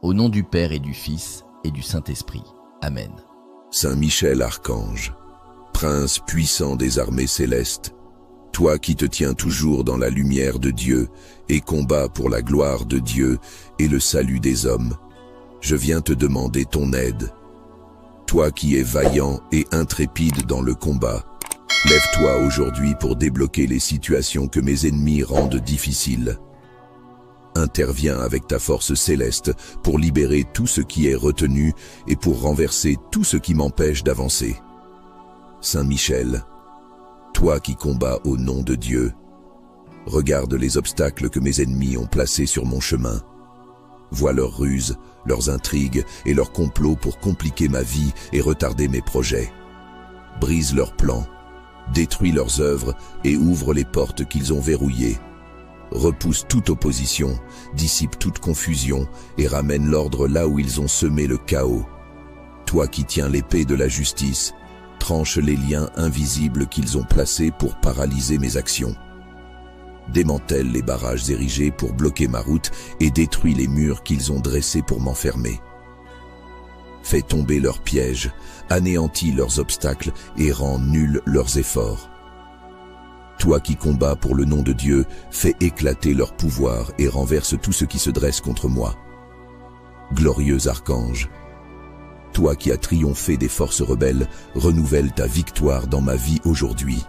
Au nom du Père et du Fils et du Saint-Esprit. Amen. Saint Michel Archange, Prince puissant des armées célestes, toi qui te tiens toujours dans la lumière de Dieu et combats pour la gloire de Dieu et le salut des hommes, je viens te demander ton aide. Toi qui es vaillant et intrépide dans le combat, lève-toi aujourd'hui pour débloquer les situations que mes ennemis rendent difficiles. Interviens avec ta force céleste pour libérer tout ce qui est retenu et pour renverser tout ce qui m'empêche d'avancer. Saint Michel, toi qui combats au nom de Dieu, regarde les obstacles que mes ennemis ont placés sur mon chemin. Vois leurs ruses, leurs intrigues et leurs complots pour compliquer ma vie et retarder mes projets. Brise leurs plans, détruis leurs œuvres et ouvre les portes qu'ils ont verrouillées. Repousse toute opposition, dissipe toute confusion et ramène l'ordre là où ils ont semé le chaos. Toi qui tiens l'épée de la justice, tranche les liens invisibles qu'ils ont placés pour paralyser mes actions. Démantèle les barrages érigés pour bloquer ma route et détruis les murs qu'ils ont dressés pour m'enfermer. Fais tomber leurs pièges, anéantis leurs obstacles et rends nuls leurs efforts. Toi qui combats pour le nom de Dieu, fais éclater leur pouvoir et renverse tout ce qui se dresse contre moi. Glorieux archange, toi qui as triomphé des forces rebelles, renouvelle ta victoire dans ma vie aujourd'hui.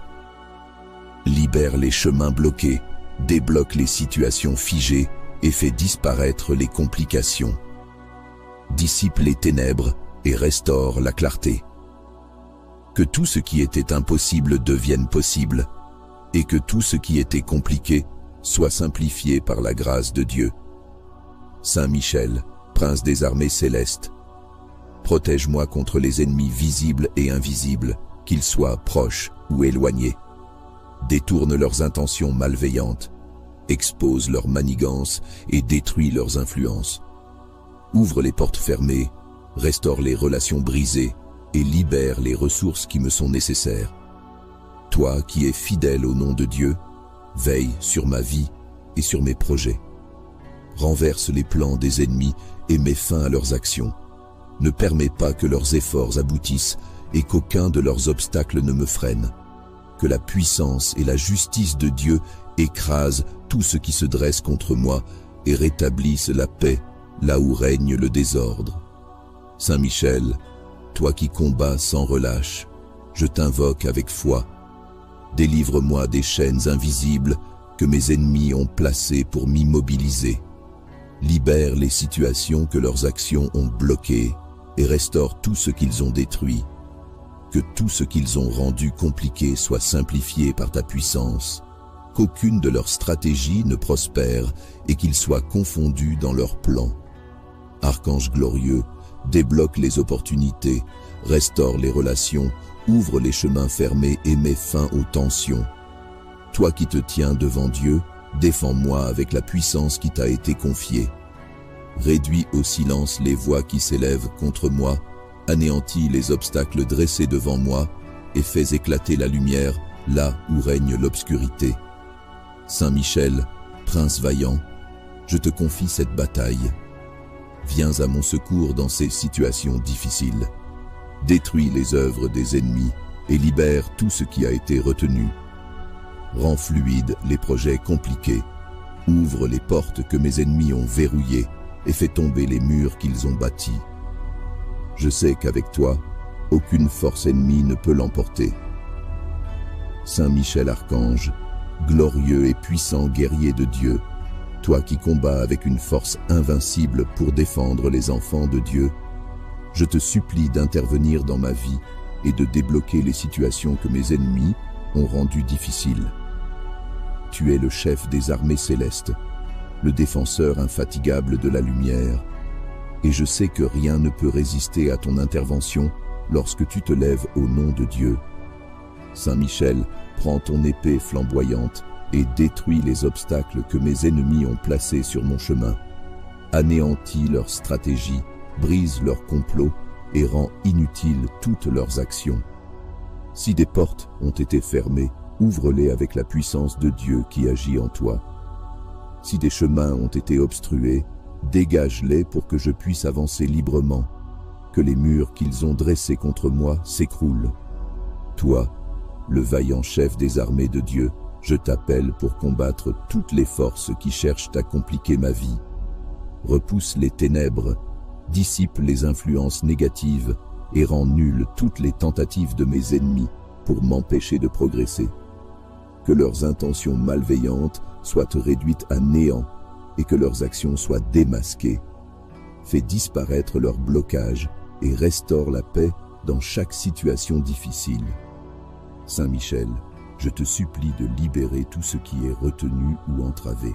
Libère les chemins bloqués, débloque les situations figées et fais disparaître les complications. Dissipe les ténèbres et restaure la clarté. Que tout ce qui était impossible devienne possible et que tout ce qui était compliqué soit simplifié par la grâce de Dieu. Saint Michel, Prince des armées célestes, protège-moi contre les ennemis visibles et invisibles, qu'ils soient proches ou éloignés. Détourne leurs intentions malveillantes, expose leurs manigances et détruis leurs influences. Ouvre les portes fermées, restaure les relations brisées et libère les ressources qui me sont nécessaires. Toi qui es fidèle au nom de Dieu, veille sur ma vie et sur mes projets. Renverse les plans des ennemis et mets fin à leurs actions. Ne permets pas que leurs efforts aboutissent et qu'aucun de leurs obstacles ne me freine. Que la puissance et la justice de Dieu écrasent tout ce qui se dresse contre moi et rétablissent la paix là où règne le désordre. Saint Michel, toi qui combats sans relâche, je t'invoque avec foi. Délivre-moi des chaînes invisibles que mes ennemis ont placées pour m'immobiliser. Libère les situations que leurs actions ont bloquées et restaure tout ce qu'ils ont détruit. Que tout ce qu'ils ont rendu compliqué soit simplifié par ta puissance. Qu'aucune de leurs stratégies ne prospère et qu'ils soient confondus dans leurs plans. Archange glorieux, débloque les opportunités, restaure les relations, ouvre les chemins fermés et mets fin aux tensions. Toi qui te tiens devant Dieu, défends-moi avec la puissance qui t'a été confiée. Réduis au silence les voix qui s'élèvent contre moi, anéantis les obstacles dressés devant moi et fais éclater la lumière là où règne l'obscurité. Saint Michel, Prince vaillant, je te confie cette bataille. Viens à mon secours dans ces situations difficiles. Détruis les œuvres des ennemis et libère tout ce qui a été retenu. Rends fluides les projets compliqués. Ouvre les portes que mes ennemis ont verrouillées et fais tomber les murs qu'ils ont bâtis. Je sais qu'avec toi, aucune force ennemie ne peut l'emporter. Saint Michel Archange, glorieux et puissant guerrier de Dieu, toi qui combats avec une force invincible pour défendre les enfants de Dieu, je te supplie d'intervenir dans ma vie et de débloquer les situations que mes ennemis ont rendues difficiles. Tu es le chef des armées célestes, le défenseur infatigable de la lumière, et je sais que rien ne peut résister à ton intervention lorsque tu te lèves au nom de Dieu. Saint Michel, prends ton épée flamboyante et détruis les obstacles que mes ennemis ont placés sur mon chemin. Anéantis leurs stratégies, brise leurs complots et rend inutiles toutes leurs actions. Si des portes ont été fermées, ouvre-les avec la puissance de Dieu qui agit en toi. Si des chemins ont été obstrués, Dégage-les pour que je puisse avancer librement, que les murs qu'ils ont dressés contre moi s'écroulent. Toi, le vaillant chef des armées de Dieu, je t'appelle pour combattre toutes les forces qui cherchent à compliquer ma vie. Repousse les ténèbres, dissipe les influences négatives et rend nulles toutes les tentatives de mes ennemis pour m'empêcher de progresser. Que leurs intentions malveillantes soient réduites à néant et que leurs actions soient démasquées. Fais disparaître leurs blocages et restaure la paix dans chaque situation difficile. Saint Michel, je te supplie de libérer tout ce qui est retenu ou entravé.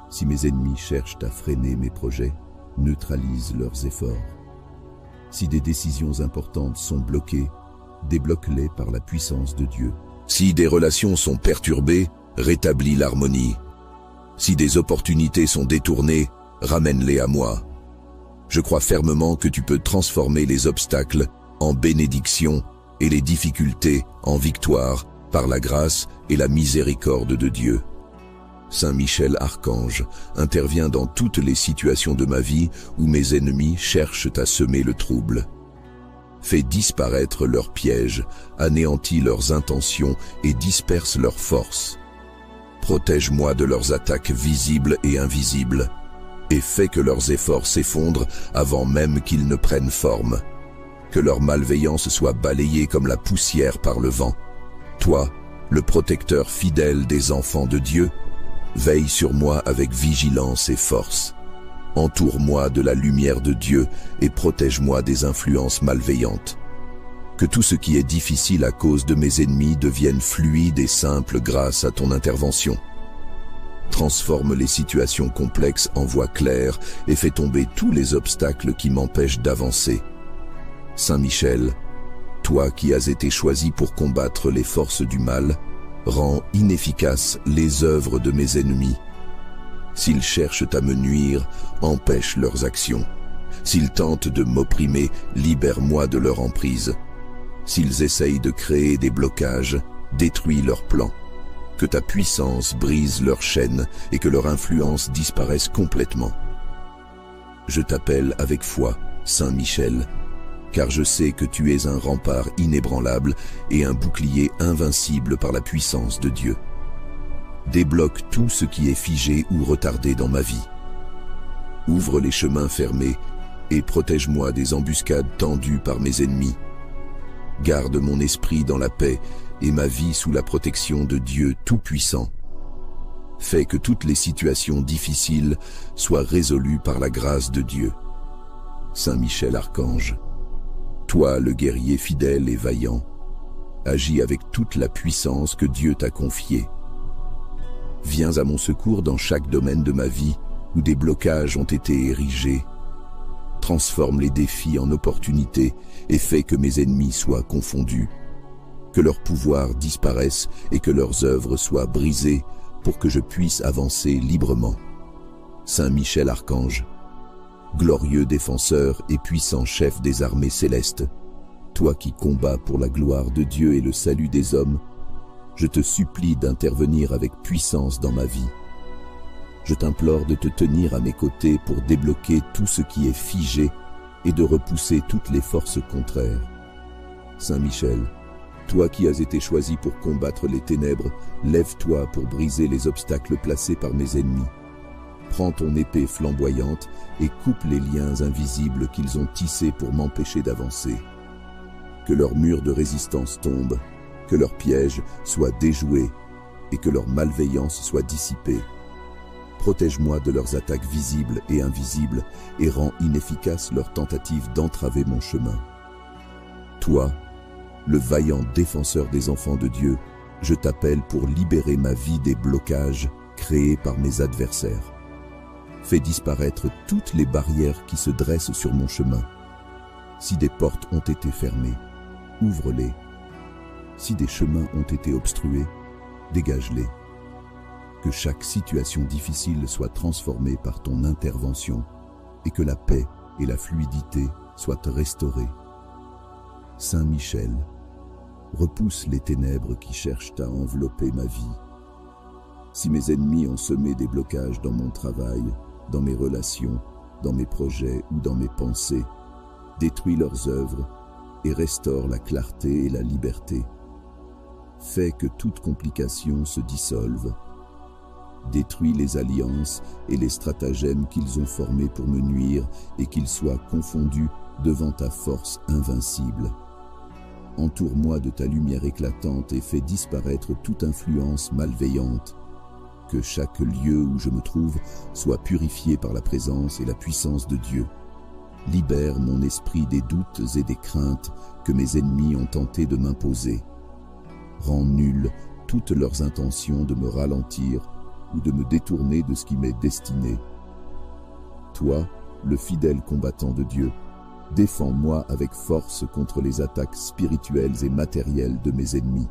Si mes ennemis cherchent à freiner mes projets, neutralise leurs efforts. Si des décisions importantes sont bloquées, débloque-les par la puissance de Dieu. Si des relations sont perturbées, rétablis l'harmonie. Si des opportunités sont détournées, ramène-les à moi. Je crois fermement que tu peux transformer les obstacles en bénédiction et les difficultés en victoire par la grâce et la miséricorde de Dieu. Saint Michel Archange intervient dans toutes les situations de ma vie où mes ennemis cherchent à semer le trouble. Fais disparaître leurs pièges, anéantis leurs intentions et disperse leurs forces. Protège-moi de leurs attaques visibles et invisibles, et fais que leurs efforts s'effondrent avant même qu'ils ne prennent forme. Que leur malveillance soit balayée comme la poussière par le vent. Toi, le protecteur fidèle des enfants de Dieu, veille sur moi avec vigilance et force. Entoure-moi de la lumière de Dieu et protège-moi des influences malveillantes. Que tout ce qui est difficile à cause de mes ennemis devienne fluide et simple grâce à ton intervention. Transforme les situations complexes en voies claires et fais tomber tous les obstacles qui m'empêchent d'avancer. Saint Michel, toi qui as été choisi pour combattre les forces du mal, rends inefficaces les œuvres de mes ennemis. S'ils cherchent à me nuire, empêche leurs actions. S'ils tentent de m'opprimer, libère-moi de leur emprise. S'ils essayent de créer des blocages, détruis leurs plans. Que ta puissance brise leurs chaînes et que leur influence disparaisse complètement. Je t'appelle avec foi, Saint Michel, car je sais que tu es un rempart inébranlable et un bouclier invincible par la puissance de Dieu. Débloque tout ce qui est figé ou retardé dans ma vie. Ouvre les chemins fermés et protège-moi des embuscades tendues par mes ennemis. Garde mon esprit dans la paix et ma vie sous la protection de Dieu Tout-Puissant. Fais que toutes les situations difficiles soient résolues par la grâce de Dieu. Saint Michel Archange, toi le guerrier fidèle et vaillant, agis avec toute la puissance que Dieu t'a confiée. Viens à mon secours dans chaque domaine de ma vie où des blocages ont été érigés. Transforme les défis en opportunités et fais que mes ennemis soient confondus. Que leur pouvoir disparaisse et que leurs œuvres soient brisées pour que je puisse avancer librement. Saint Michel Archange, glorieux défenseur et puissant chef des armées célestes, toi qui combats pour la gloire de Dieu et le salut des hommes, je te supplie d'intervenir avec puissance dans ma vie. Je t'implore de te tenir à mes côtés pour débloquer tout ce qui est figé et de repousser toutes les forces contraires. Saint Michel, toi qui as été choisi pour combattre les ténèbres, lève-toi pour briser les obstacles placés par mes ennemis. Prends ton épée flamboyante et coupe les liens invisibles qu'ils ont tissés pour m'empêcher d'avancer. Que leurs murs de résistance tombent, que leurs pièges soient déjoués et que leur malveillance soit dissipée. Protège-moi de leurs attaques visibles et invisibles et rends inefficaces leurs tentatives d'entraver mon chemin. Toi, le vaillant défenseur des enfants de Dieu, je t'appelle pour libérer ma vie des blocages créés par mes adversaires. Fais disparaître toutes les barrières qui se dressent sur mon chemin. Si des portes ont été fermées, ouvre-les. Si des chemins ont été obstrués, dégage-les. Que chaque situation difficile soit transformée par ton intervention et que la paix et la fluidité soient restaurées. Saint Michel, repousse les ténèbres qui cherchent à envelopper ma vie. Si mes ennemis ont semé des blocages dans mon travail, dans mes relations dans mes projets ou dans mes pensées. Détruis leurs œuvres et restaure la clarté et la liberté. Fais que toute complication se dissolve. Détruis les alliances et les stratagèmes qu'ils ont formés pour me nuire et qu'ils soient confondus devant ta force invincible. Entoure-moi de ta lumière éclatante et fais disparaître toute influence malveillante. Que chaque lieu où je me trouve soit purifié par la présence et la puissance de Dieu. Libère mon esprit des doutes et des craintes que mes ennemis ont tenté de m'imposer. Rends nulles toutes leurs intentions de me ralentir ou de me détourner de ce qui m'est destiné. Toi, le fidèle combattant de Dieu, défends-moi avec force contre les attaques spirituelles et matérielles de mes ennemis.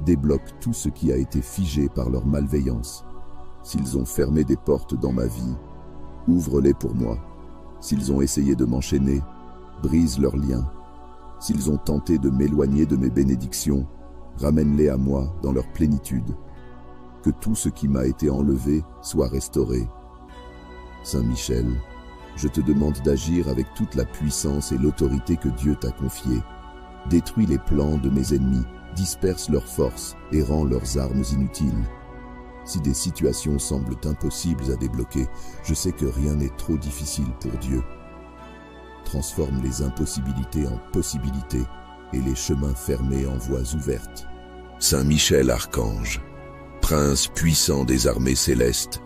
Débloque tout ce qui a été figé par leur malveillance. S'ils ont fermé des portes dans ma vie, ouvre-les pour moi. S'ils ont essayé de m'enchaîner, brise leurs liens. S'ils ont tenté de m'éloigner de mes bénédictions, ramène-les à moi dans leur plénitude. Que tout ce qui m'a été enlevé soit restauré. Saint Michel, je te demande d'agir avec toute la puissance et l'autorité que Dieu t'a confiée. Détruis les plans de mes ennemis, disperse leurs forces et rends leurs armes inutiles. Si des situations semblent impossibles à débloquer, je sais que rien n'est trop difficile pour Dieu. Transforme les impossibilités en possibilités et les chemins fermés en voies ouvertes. Saint Michel Archange, Prince puissant des armées célestes,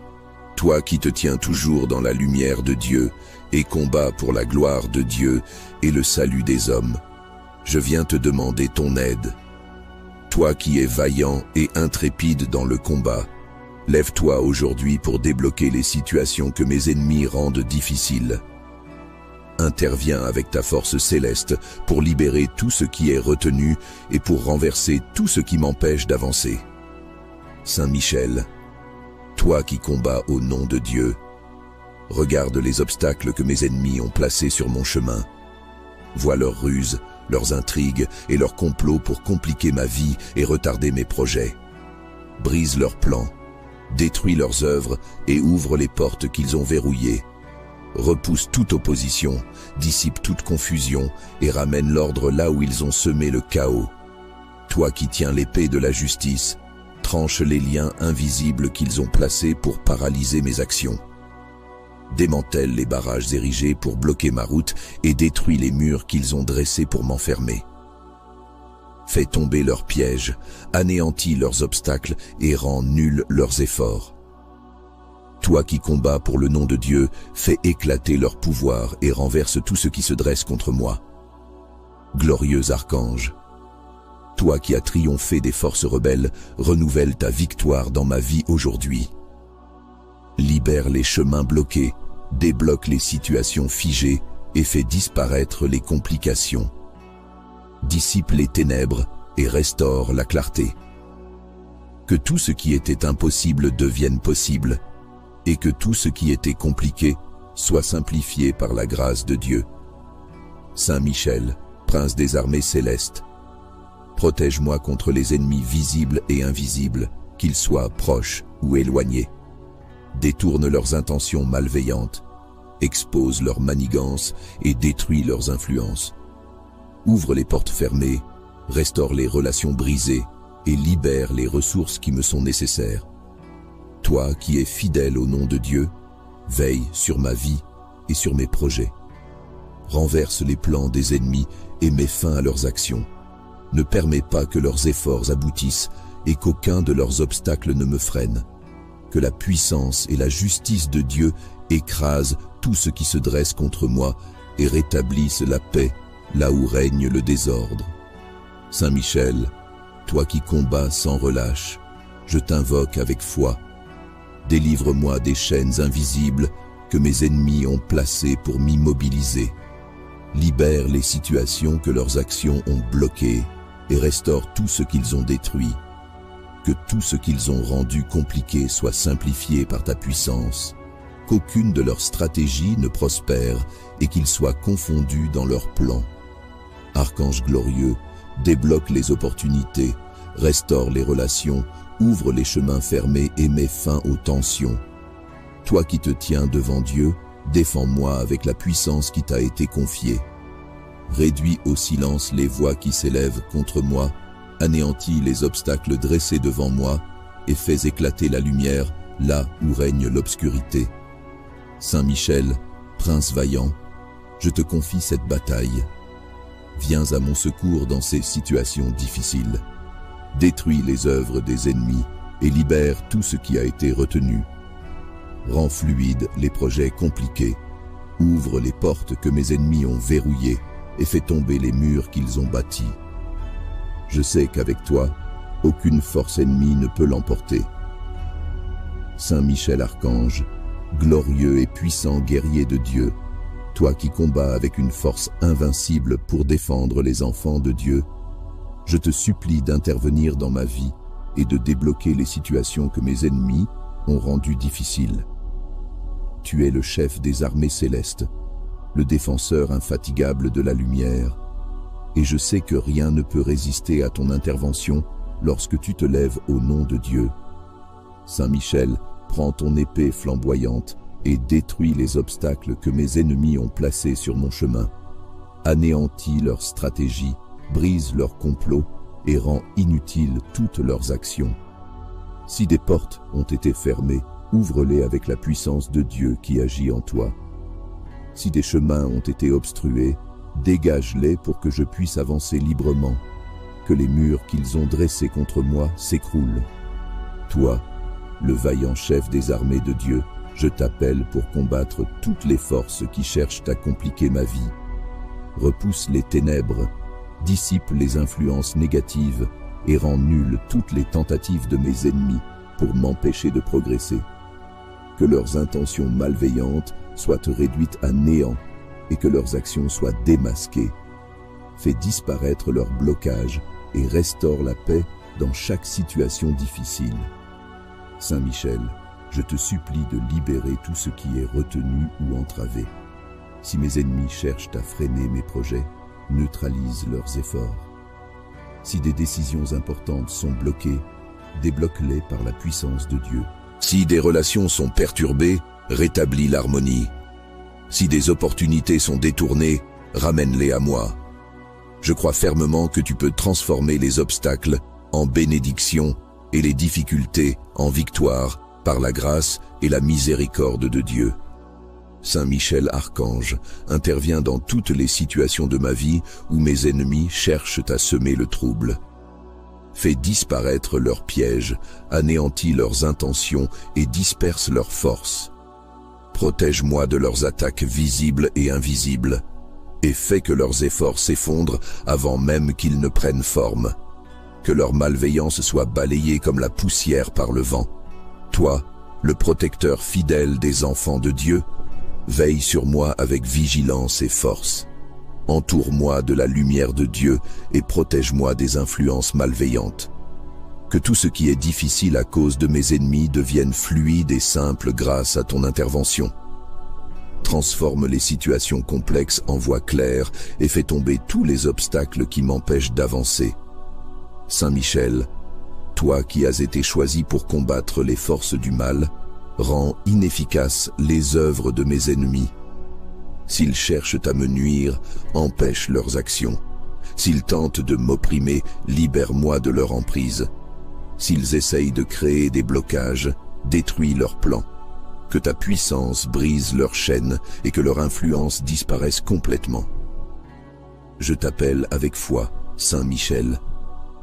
toi qui te tiens toujours dans la lumière de Dieu et combats pour la gloire de Dieu et le salut des hommes, je viens te demander ton aide. Toi qui es vaillant et intrépide dans le combat, lève-toi aujourd'hui pour débloquer les situations que mes ennemis rendent difficiles. Interviens avec ta force céleste pour libérer tout ce qui est retenu et pour renverser tout ce qui m'empêche d'avancer. Saint Michel, toi qui combats au nom de Dieu, regarde les obstacles que mes ennemis ont placés sur mon chemin. Vois leurs ruses, leurs intrigues et leurs complots pour compliquer ma vie et retarder mes projets. Brise leurs plans, détruis leurs œuvres et ouvre les portes qu'ils ont verrouillées. Repousse toute opposition, dissipe toute confusion et ramène l'ordre là où ils ont semé le chaos. Toi qui tiens l'épée de la justice, tranche les liens invisibles qu'ils ont placés pour paralyser mes actions. Démantèle les barrages érigés pour bloquer ma route et détruis les murs qu'ils ont dressés pour m'enfermer. Fais tomber leurs pièges, anéantis leurs obstacles et rends nuls leurs efforts. Toi qui combats pour le nom de Dieu, fais éclater leur pouvoir et renverse tout ce qui se dresse contre moi. Glorieux archange, toi qui as triomphé des forces rebelles, renouvelle ta victoire dans ma vie aujourd'hui. Libère les chemins bloqués, débloque les situations figées et fais disparaître les complications. Dissipe les ténèbres et restaure la clarté. Que tout ce qui était impossible devienne possible et que tout ce qui était compliqué soit simplifié par la grâce de Dieu. Saint Michel, Prince des armées célestes, protège-moi contre les ennemis visibles et invisibles, qu'ils soient proches ou éloignés. Détourne leurs intentions malveillantes, expose leurs manigances et détruis leurs influences. Ouvre les portes fermées, restaure les relations brisées et libère les ressources qui me sont nécessaires. Toi qui es fidèle au nom de Dieu, veille sur ma vie et sur mes projets. Renverse les plans des ennemis et mets fin à leurs actions. Ne permets pas que leurs efforts aboutissent et qu'aucun de leurs obstacles ne me freine. Que la puissance et la justice de Dieu écrasent tout ce qui se dresse contre moi et rétablissent la paix là où règne le désordre. Saint Michel, toi qui combats sans relâche, je t'invoque avec foi. Délivre-moi des chaînes invisibles que mes ennemis ont placées pour m'immobiliser. Libère les situations que leurs actions ont bloquées et restaure tout ce qu'ils ont détruit. Que tout ce qu'ils ont rendu compliqué soit simplifié par ta puissance. Qu'aucune de leurs stratégies ne prospère et qu'ils soient confondus dans leurs plans. Archange glorieux, débloque les opportunités, restaure les relations, ouvre les chemins fermés et mets fin aux tensions. Toi qui te tiens devant Dieu, Défends-moi avec la puissance qui t'a été confiée. Réduis au silence les voix qui s'élèvent contre moi, anéantis les obstacles dressés devant moi et fais éclater la lumière là où règne l'obscurité. Saint Michel, prince vaillant, je te confie cette bataille. Viens à mon secours dans ces situations difficiles. Détruis les œuvres des ennemis et libère tout ce qui a été retenu. Rends fluides les projets compliqués. Ouvre les portes que mes ennemis ont verrouillées et fais tomber les murs qu'ils ont bâtis. Je sais qu'avec toi, aucune force ennemie ne peut l'emporter. Saint Michel Archange, glorieux et puissant guerrier de Dieu, toi qui combats avec une force invincible pour défendre les enfants de Dieu, je te supplie d'intervenir dans ma vie et de débloquer les situations que mes ennemis ont rendues difficiles. Tu es le chef des armées célestes, le défenseur infatigable de la lumière, et je sais que rien ne peut résister à ton intervention lorsque tu te lèves au nom de Dieu. Saint Michel, prends ton épée flamboyante et détruis les obstacles que mes ennemis ont placés sur mon chemin. Anéantis leurs stratégies, brise leurs complots et rends inutiles toutes leurs actions. Si des portes ont été fermées, ouvre-les avec la puissance de Dieu qui agit en toi. Si des chemins ont été obstrués, dégage-les pour que je puisse avancer librement, que les murs qu'ils ont dressés contre moi s'écroulent. Toi, le vaillant chef des armées de Dieu, je t'appelle pour combattre toutes les forces qui cherchent à compliquer ma vie. Repousse les ténèbres, dissipe les influences négatives et rend nulles toutes les tentatives de mes ennemis pour m'empêcher de progresser. Que leurs intentions malveillantes soient réduites à néant et que leurs actions soient démasquées. Fais disparaître leurs blocages et restaure la paix dans chaque situation difficile. Saint Michel, je te supplie de libérer tout ce qui est retenu ou entravé. Si mes ennemis cherchent à freiner mes projets, neutralise leurs efforts. Si des décisions importantes sont bloquées, débloque-les par la puissance de Dieu. Si des relations sont perturbées, rétablis l'harmonie. Si des opportunités sont détournées, ramène-les à moi. Je crois fermement que tu peux transformer les obstacles en bénédiction et les difficultés en victoire par la grâce et la miséricorde de Dieu. Saint Michel Archange, intervient dans toutes les situations de ma vie où mes ennemis cherchent à semer le trouble. Fais disparaître leurs pièges, anéantis leurs intentions et disperse leurs forces. Protège-moi de leurs attaques visibles et invisibles, et fais que leurs efforts s'effondrent avant même qu'ils ne prennent forme. Que leur malveillance soit balayée comme la poussière par le vent. Toi, le protecteur fidèle des enfants de Dieu, veille sur moi avec vigilance et force. Entoure-moi de la lumière de Dieu et protège-moi des influences malveillantes. Que tout ce qui est difficile à cause de mes ennemis devienne fluide et simple grâce à ton intervention. Transforme les situations complexes en voies claires et fais tomber tous les obstacles qui m'empêchent d'avancer. Saint Michel, toi qui as été choisi pour combattre les forces du mal, rends inefficaces les œuvres de mes ennemis. S'ils cherchent à me nuire, empêche leurs actions. S'ils tentent de m'opprimer, libère-moi de leur emprise. S'ils essayent de créer des blocages, détruis leurs plans. Que ta puissance brise leurs chaînes et que leur influence disparaisse complètement. Je t'appelle avec foi, Saint Michel,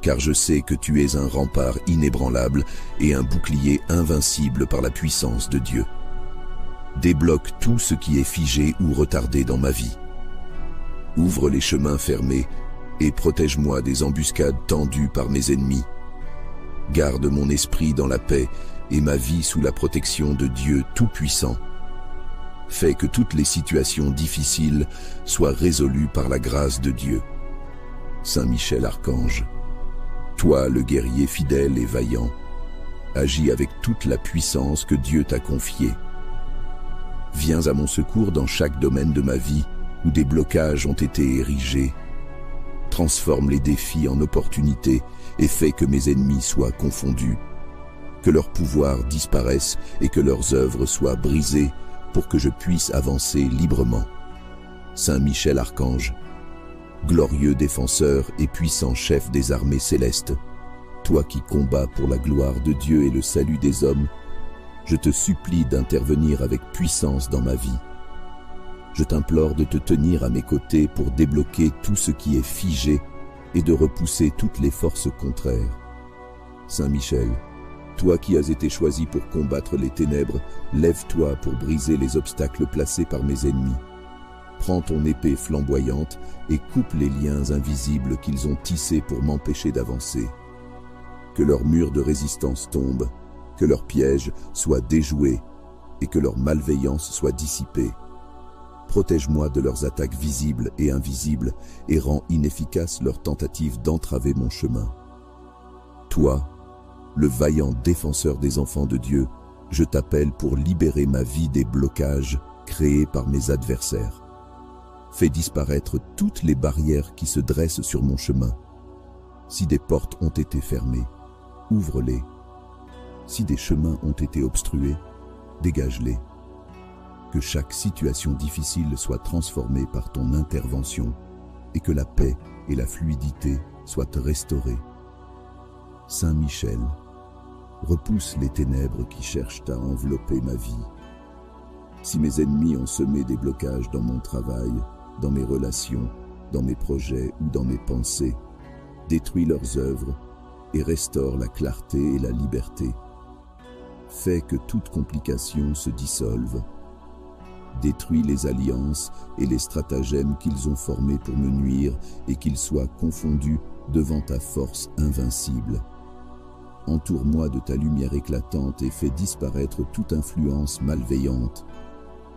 car je sais que tu es un rempart inébranlable et un bouclier invincible par la puissance de Dieu. Débloque tout ce qui est figé ou retardé dans ma vie. Ouvre les chemins fermés et protège-moi des embuscades tendues par mes ennemis. Garde mon esprit dans la paix et ma vie sous la protection de Dieu Tout-Puissant. Fais que toutes les situations difficiles soient résolues par la grâce de Dieu. Saint Michel Archange, toi le guerrier fidèle et vaillant, agis avec toute la puissance que Dieu t'a confiée. Viens à mon secours dans chaque domaine de ma vie où des blocages ont été érigés. Transforme les défis en opportunités et fais que mes ennemis soient confondus. Que leur pouvoir disparaisse et que leurs œuvres soient brisées pour que je puisse avancer librement. Saint Michel Archange, glorieux défenseur et puissant chef des armées célestes, toi qui combats pour la gloire de Dieu et le salut des hommes, je te supplie d'intervenir avec puissance dans ma vie. Je t'implore de te tenir à mes côtés pour débloquer tout ce qui est figé et de repousser toutes les forces contraires. Saint Michel, toi qui as été choisi pour combattre les ténèbres, lève-toi pour briser les obstacles placés par mes ennemis. Prends ton épée flamboyante et coupe les liens invisibles qu'ils ont tissés pour m'empêcher d'avancer. Que leurs murs de résistance tombent, que leurs pièges soient déjoués et que leur malveillance soit dissipée. Protège-moi de leurs attaques visibles et invisibles et rends inefficaces leurs tentatives d'entraver mon chemin. Toi, le vaillant défenseur des enfants de Dieu, je t'appelle pour libérer ma vie des blocages créés par mes adversaires. Fais disparaître toutes les barrières qui se dressent sur mon chemin. Si des portes ont été fermées, ouvre-les. Si des chemins ont été obstrués, dégage-les. Que chaque situation difficile soit transformée par ton intervention et que la paix et la fluidité soient restaurées. Saint Michel, repousse les ténèbres qui cherchent à envelopper ma vie. Si mes ennemis ont semé des blocages dans mon travail, dans mes relations, dans mes projets ou dans mes pensées, détruis leurs œuvres et restaure la clarté et la liberté. Fais que toute complication se dissolve. Détruis les alliances et les stratagèmes qu'ils ont formés pour me nuire et qu'ils soient confondus devant ta force invincible. Entoure-moi de ta lumière éclatante et fais disparaître toute influence malveillante.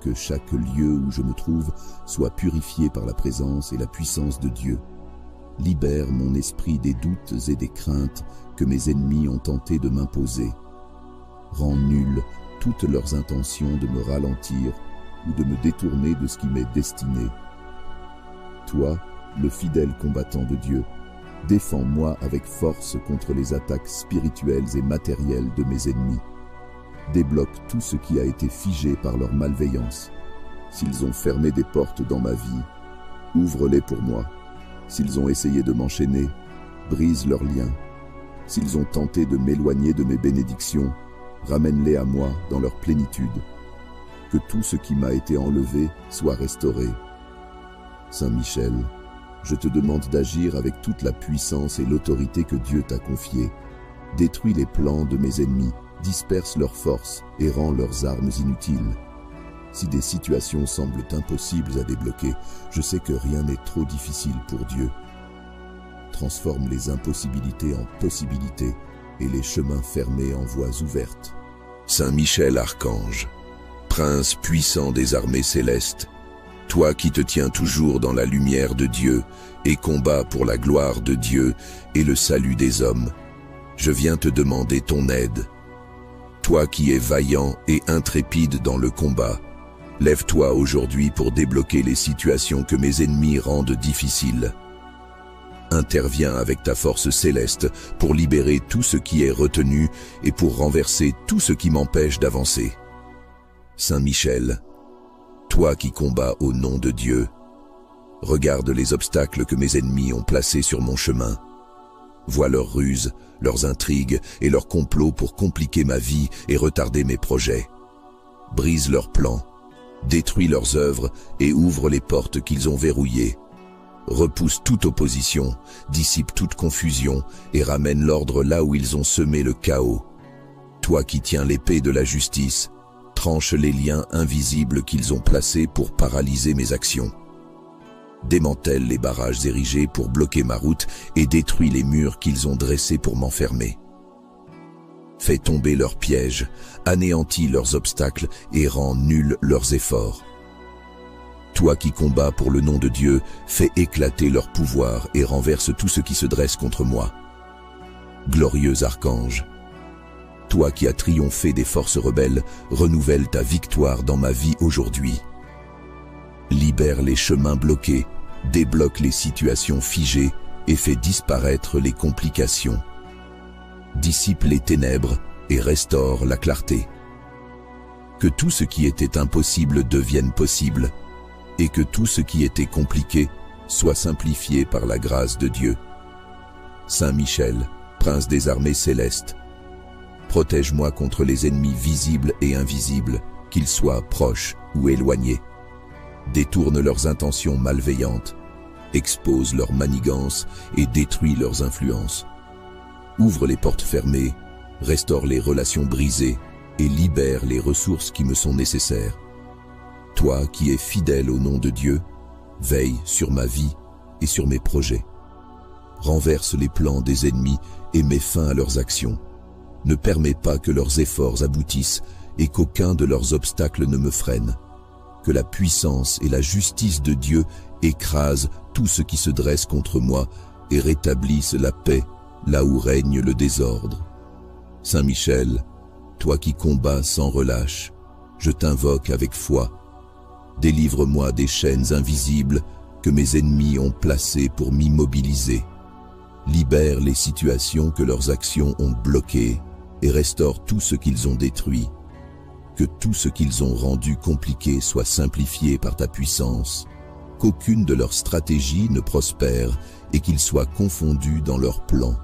Que chaque lieu où je me trouve soit purifié par la présence et la puissance de Dieu. Libère mon esprit des doutes et des craintes que mes ennemis ont tenté de m'imposer. Rends nulles toutes leurs intentions de me ralentir ou de me détourner de ce qui m'est destiné. Toi, le fidèle combattant de Dieu, défends-moi avec force contre les attaques spirituelles et matérielles de mes ennemis. Débloque tout ce qui a été figé par leur malveillance. S'ils ont fermé des portes dans ma vie, ouvre-les pour moi. S'ils ont essayé de m'enchaîner, brise leurs liens. S'ils ont tenté de m'éloigner de mes bénédictions, ramène-les à moi dans leur plénitude. Que tout ce qui m'a été enlevé soit restauré. Saint Michel, je te demande d'agir avec toute la puissance et l'autorité que Dieu t'a confiée. Détruis les plans de mes ennemis, disperse leurs forces et rends leurs armes inutiles. Si des situations semblent impossibles à débloquer, je sais que rien n'est trop difficile pour Dieu. Transforme les impossibilités en possibilités et les chemins fermés en voies ouvertes. Saint Michel Archange, prince puissant des armées célestes, toi qui te tiens toujours dans la lumière de Dieu et combats pour la gloire de Dieu et le salut des hommes, je viens te demander ton aide. Toi qui es vaillant et intrépide dans le combat, lève-toi aujourd'hui pour débloquer les situations que mes ennemis rendent difficiles. Interviens avec ta force céleste pour libérer tout ce qui est retenu et pour renverser tout ce qui m'empêche d'avancer. Saint Michel, toi qui combats au nom de Dieu, regarde les obstacles que mes ennemis ont placés sur mon chemin. Vois leurs ruses, leurs intrigues et leurs complots pour compliquer ma vie et retarder mes projets. Brise leurs plans, détruis leurs œuvres et ouvre les portes qu'ils ont verrouillées. Repousse toute opposition, dissipe toute confusion et ramène l'ordre là où ils ont semé le chaos. Toi qui tiens l'épée de la justice, tranche les liens invisibles qu'ils ont placés pour paralyser mes actions. Démantèle les barrages érigés pour bloquer ma route et détruis les murs qu'ils ont dressés pour m'enfermer. Fais tomber leurs pièges, anéantis leurs obstacles et rends nuls leurs efforts. Toi qui combats pour le nom de Dieu, fais éclater leur pouvoir et renverse tout ce qui se dresse contre moi. Glorieux archange, toi qui as triomphé des forces rebelles, renouvelle ta victoire dans ma vie aujourd'hui. Libère les chemins bloqués, débloque les situations figées et fais disparaître les complications. Dissipe les ténèbres et restaure la clarté. Que tout ce qui était impossible devienne possible, et que tout ce qui était compliqué soit simplifié par la grâce de Dieu. Saint Michel, prince des armées célestes, protège-moi contre les ennemis visibles et invisibles, qu'ils soient proches ou éloignés. Détourne leurs intentions malveillantes, expose leurs manigances et détruis leurs influences. Ouvre les portes fermées, restaure les relations brisées et libère les ressources qui me sont nécessaires. Toi qui es fidèle au nom de Dieu, veille sur ma vie et sur mes projets. Renverse les plans des ennemis et mets fin à leurs actions. Ne permets pas que leurs efforts aboutissent et qu'aucun de leurs obstacles ne me freine. Que la puissance et la justice de Dieu écrasent tout ce qui se dresse contre moi et rétablissent la paix là où règne le désordre. Saint Michel, toi qui combats sans relâche, je t'invoque avec foi. Délivre-moi des chaînes invisibles que mes ennemis ont placées pour m'immobiliser. Libère les situations que leurs actions ont bloquées et restaure tout ce qu'ils ont détruit. Que tout ce qu'ils ont rendu compliqué soit simplifié par ta puissance. Qu'aucune de leurs stratégies ne prospère et qu'ils soient confondus dans leurs plans.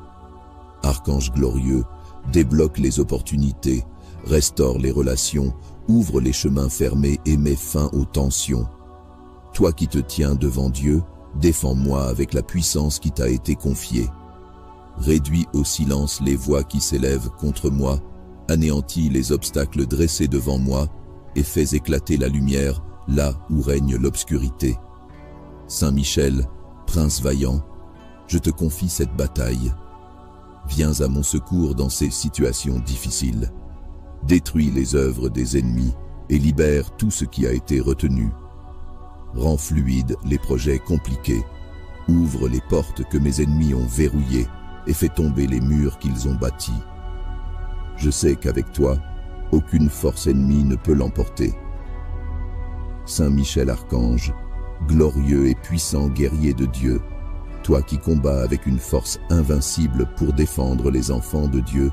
Archange glorieux, débloque les opportunités, restaure les relations, ouvre les chemins fermés et mets fin aux tensions. Toi qui te tiens devant Dieu, défends-moi avec la puissance qui t'a été confiée. Réduis au silence les voix qui s'élèvent contre moi, anéantis les obstacles dressés devant moi et fais éclater la lumière là où règne l'obscurité. Saint Michel, prince vaillant, je te confie cette bataille. Viens à mon secours dans ces situations difficiles. Détruis les œuvres des ennemis et libère tout ce qui a été retenu. Rends fluides les projets compliqués. Ouvre les portes que mes ennemis ont verrouillées et fais tomber les murs qu'ils ont bâtis. Je sais qu'avec toi, aucune force ennemie ne peut l'emporter. Saint Michel Archange, glorieux et puissant guerrier de Dieu, toi qui combats avec une force invincible pour défendre les enfants de Dieu,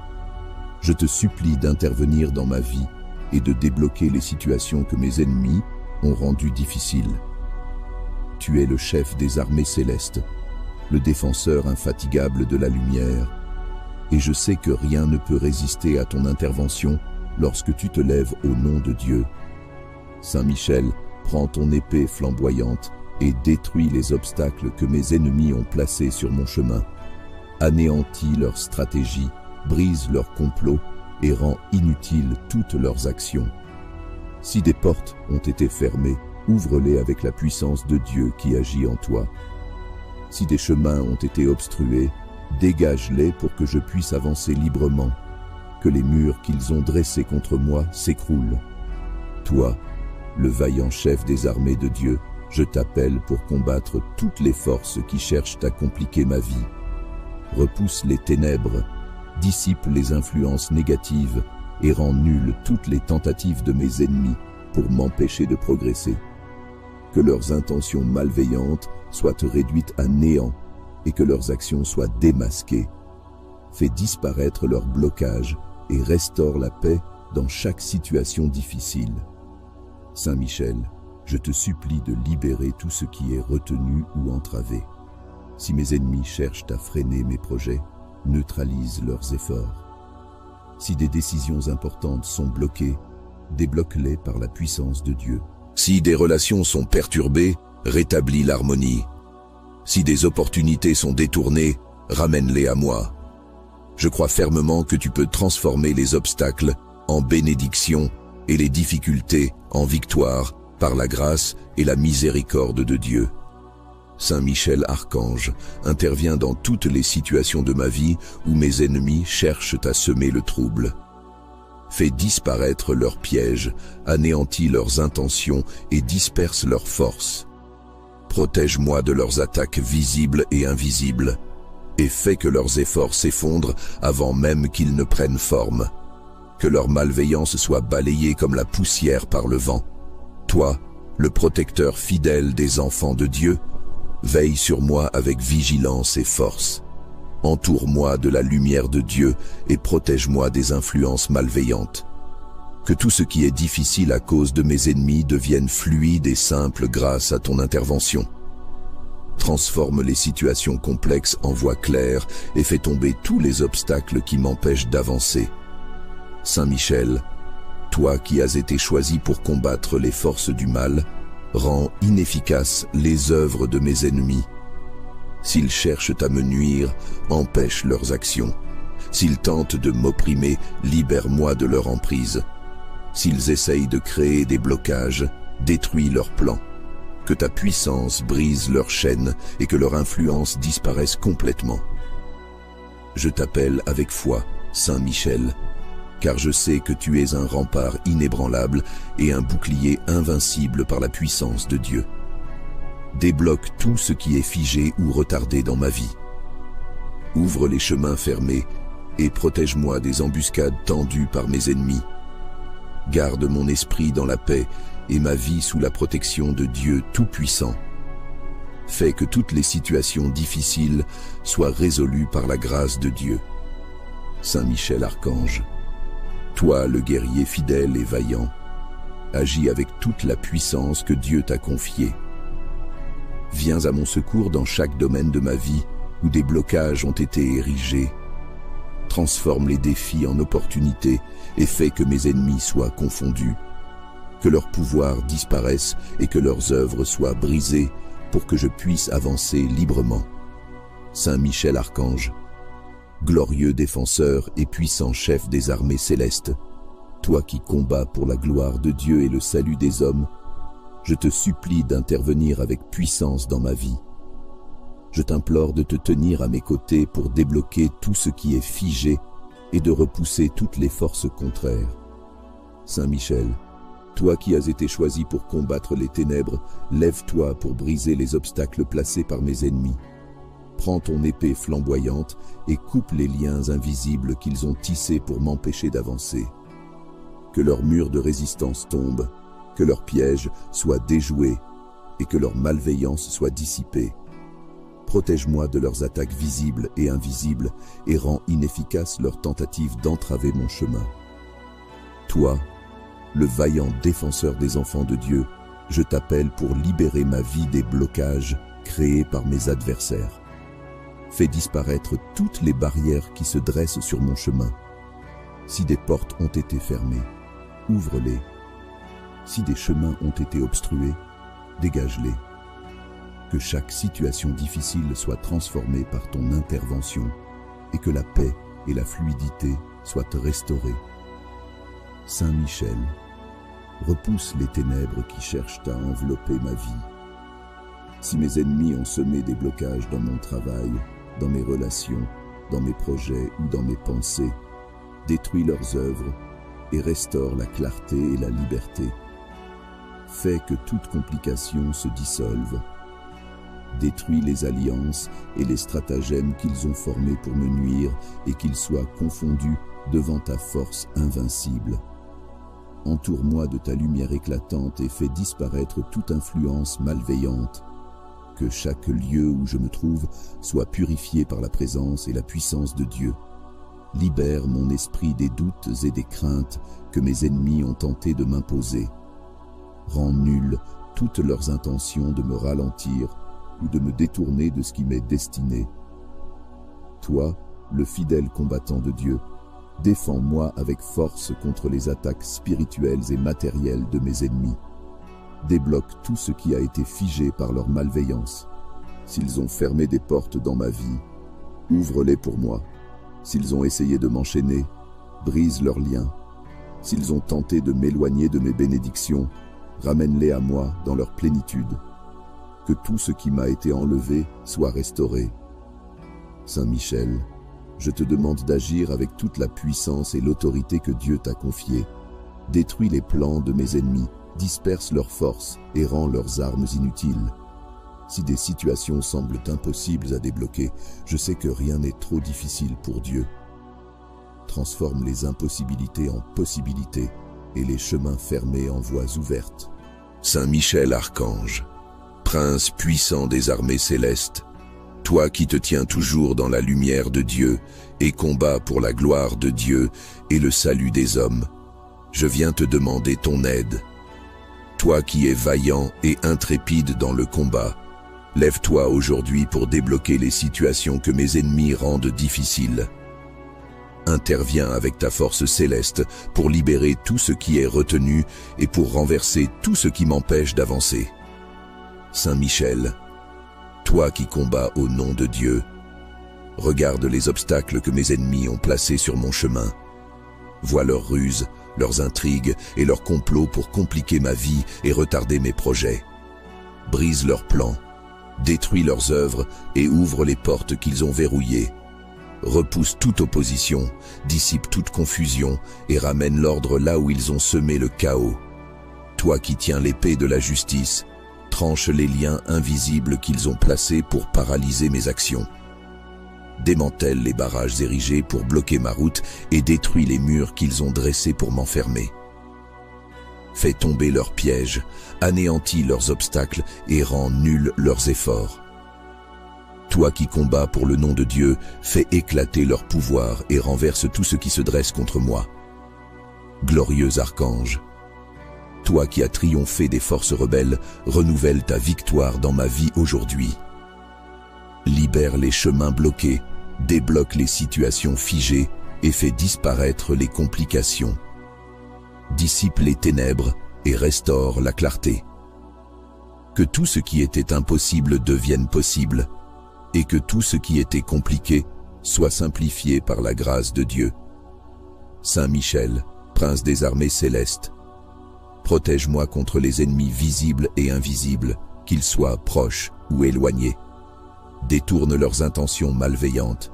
je te supplie d'intervenir dans ma vie et de débloquer les situations que mes ennemis ont rendues difficiles. Tu es le chef des armées célestes, le défenseur infatigable de la lumière, et je sais que rien ne peut résister à ton intervention lorsque tu te lèves au nom de Dieu. Saint Michel, prends ton épée flamboyante et détruis les obstacles que mes ennemis ont placés sur mon chemin. Anéantis leurs stratégies, brise leurs complots et rend inutiles toutes leurs actions. Si des portes ont été fermées, ouvre-les avec la puissance de Dieu qui agit en toi. Si des chemins ont été obstrués, dégage-les pour que je puisse avancer librement. Que les murs qu'ils ont dressés contre moi s'écroulent. Toi, le vaillant chef des armées de Dieu, je t'appelle pour combattre toutes les forces qui cherchent à compliquer ma vie. Repousse les ténèbres, dissipe les influences négatives et rend nulles toutes les tentatives de mes ennemis pour m'empêcher de progresser. Que leurs intentions malveillantes soient réduites à néant et que leurs actions soient démasquées. Fais disparaître leurs blocages et restaure la paix dans chaque situation difficile. Saint Michel, je te supplie de libérer tout ce qui est retenu ou entravé. Si mes ennemis cherchent à freiner mes projets, neutralise leurs efforts. Si des décisions importantes sont bloquées, débloque-les par la puissance de Dieu. Si des relations sont perturbées, rétablis l'harmonie. Si des opportunités sont détournées, ramène-les à moi. Je crois fermement que tu peux transformer les obstacles en bénédiction et les difficultés en victoire par la grâce et la miséricorde de Dieu. Saint Michel Archange intervient dans toutes les situations de ma vie où mes ennemis cherchent à semer le trouble. Fais disparaître leurs pièges, anéantis leurs intentions et disperse leurs forces. Protège-moi de leurs attaques visibles et invisibles, et fais que leurs efforts s'effondrent avant même qu'ils ne prennent forme. Que leur malveillance soit balayée comme la poussière par le vent. Toi, le protecteur fidèle des enfants de Dieu, veille sur moi avec vigilance et force. Entoure-moi de la lumière de Dieu et protège-moi des influences malveillantes. Que tout ce qui est difficile à cause de mes ennemis devienne fluide et simple grâce à ton intervention. Transforme les situations complexes en voies claires et fais tomber tous les obstacles qui m'empêchent d'avancer. Saint Michel, toi qui as été choisi pour combattre les forces du mal, rends inefficaces les œuvres de mes ennemis. S'ils cherchent à me nuire, empêche leurs actions. S'ils tentent de m'opprimer, libère-moi de leur emprise. S'ils essayent de créer des blocages, détruis leurs plans. Que ta puissance brise leurs chaînes et que leur influence disparaisse complètement. Je t'appelle avec foi, Saint Michel, car je sais que tu es un rempart inébranlable et un bouclier invincible par la puissance de Dieu. Débloque tout ce qui est figé ou retardé dans ma vie. Ouvre les chemins fermés et protège-moi des embuscades tendues par mes ennemis. Garde mon esprit dans la paix et ma vie sous la protection de Dieu Tout-Puissant. Fais que toutes les situations difficiles soient résolues par la grâce de Dieu. Saint Michel Archange, toi le guerrier fidèle et vaillant, agis avec toute la puissance que Dieu t'a confiée. Viens à mon secours dans chaque domaine de ma vie où des blocages ont été érigés. Transforme les défis en opportunités et fais que mes ennemis soient confondus. Que leur pouvoir disparaisse et que leurs œuvres soient brisées pour que je puisse avancer librement. Saint Michel Archange, glorieux défenseur et puissant chef des armées célestes, toi qui combats pour la gloire de Dieu et le salut des hommes, je te supplie d'intervenir avec puissance dans ma vie. Je t'implore de te tenir à mes côtés pour débloquer tout ce qui est figé et de repousser toutes les forces contraires. Saint Michel, toi qui as été choisi pour combattre les ténèbres, lève-toi pour briser les obstacles placés par mes ennemis. Prends ton épée flamboyante et coupe les liens invisibles qu'ils ont tissés pour m'empêcher d'avancer. Que leurs murs de résistance tombent, que leurs pièges soient déjoués et que leur malveillance soit dissipée. Protège-moi de leurs attaques visibles et invisibles et rends inefficaces leurs tentatives d'entraver mon chemin. Toi, le vaillant défenseur des enfants de Dieu, je t'appelle pour libérer ma vie des blocages créés par mes adversaires. Fais disparaître toutes les barrières qui se dressent sur mon chemin. Si des portes ont été fermées, ouvre-les. Si des chemins ont été obstrués, dégage-les. Que chaque situation difficile soit transformée par ton intervention et que la paix et la fluidité soient restaurées. Saint Michel, repousse les ténèbres qui cherchent à envelopper ma vie. Si mes ennemis ont semé des blocages dans mon travail, dans mes relations, dans mes projets ou dans mes pensées, détruis leurs œuvres et restaure la clarté et la liberté. Fais que toute complication se dissolve. Détruis les alliances et les stratagèmes qu'ils ont formés pour me nuire et qu'ils soient confondus devant ta force invincible. Entoure-moi de ta lumière éclatante et fais disparaître toute influence malveillante. Que chaque lieu où je me trouve soit purifié par la présence et la puissance de Dieu. Libère mon esprit des doutes et des craintes que mes ennemis ont tenté de m'imposer. Rends nulles toutes leurs intentions de me ralentir ou de me détourner de ce qui m'est destiné. Toi, le fidèle combattant de Dieu, défends-moi avec force contre les attaques spirituelles et matérielles de mes ennemis. Débloque tout ce qui a été figé par leur malveillance. S'ils ont fermé des portes dans ma vie, ouvre-les pour moi. S'ils ont essayé de m'enchaîner, brise leurs liens. S'ils ont tenté de m'éloigner de mes bénédictions, ramène-les à moi dans leur plénitude. Que tout ce qui m'a été enlevé soit restauré. Saint Michel, je te demande d'agir avec toute la puissance et l'autorité que Dieu t'a confiée. Détruis les plans de mes ennemis, disperse leurs forces et rends leurs armes inutiles. Si des situations semblent impossibles à débloquer, je sais que rien n'est trop difficile pour Dieu. Transforme les impossibilités en possibilités et les chemins fermés en voies ouvertes. Saint Michel Archange, Prince puissant des armées célestes, toi qui te tiens toujours dans la lumière de Dieu et combats pour la gloire de Dieu et le salut des hommes, je viens te demander ton aide. Toi qui es vaillant et intrépide dans le combat, lève-toi aujourd'hui pour débloquer les situations que mes ennemis rendent difficiles. Interviens avec ta force céleste pour libérer tout ce qui est retenu et pour renverser tout ce qui m'empêche d'avancer. Saint Michel, toi qui combats au nom de Dieu, regarde les obstacles que mes ennemis ont placés sur mon chemin. Vois leurs ruses, leurs intrigues et leurs complots pour compliquer ma vie et retarder mes projets. Brise leurs plans, détruis leurs œuvres et ouvre les portes qu'ils ont verrouillées. Repousse toute opposition, dissipe toute confusion et ramène l'ordre là où ils ont semé le chaos. Toi qui tiens l'épée de la justice, tranche les liens invisibles qu'ils ont placés pour paralyser mes actions. Démantèle les barrages érigés pour bloquer ma route et détruis les murs qu'ils ont dressés pour m'enfermer. Fais tomber leurs pièges, anéantis leurs obstacles et rends nuls leurs efforts. Toi qui combats pour le nom de Dieu, fais éclater leur pouvoir et renverse tout ce qui se dresse contre moi. Glorieux archange, toi qui as triomphé des forces rebelles, renouvelle ta victoire dans ma vie aujourd'hui. Libère les chemins bloqués, débloque les situations figées et fais disparaître les complications. Dissipe les ténèbres et restaure la clarté. Que tout ce qui était impossible devienne possible et que tout ce qui était compliqué soit simplifié par la grâce de Dieu. Saint Michel, prince des armées célestes, protège-moi contre les ennemis visibles et invisibles, qu'ils soient proches ou éloignés. Détourne leurs intentions malveillantes,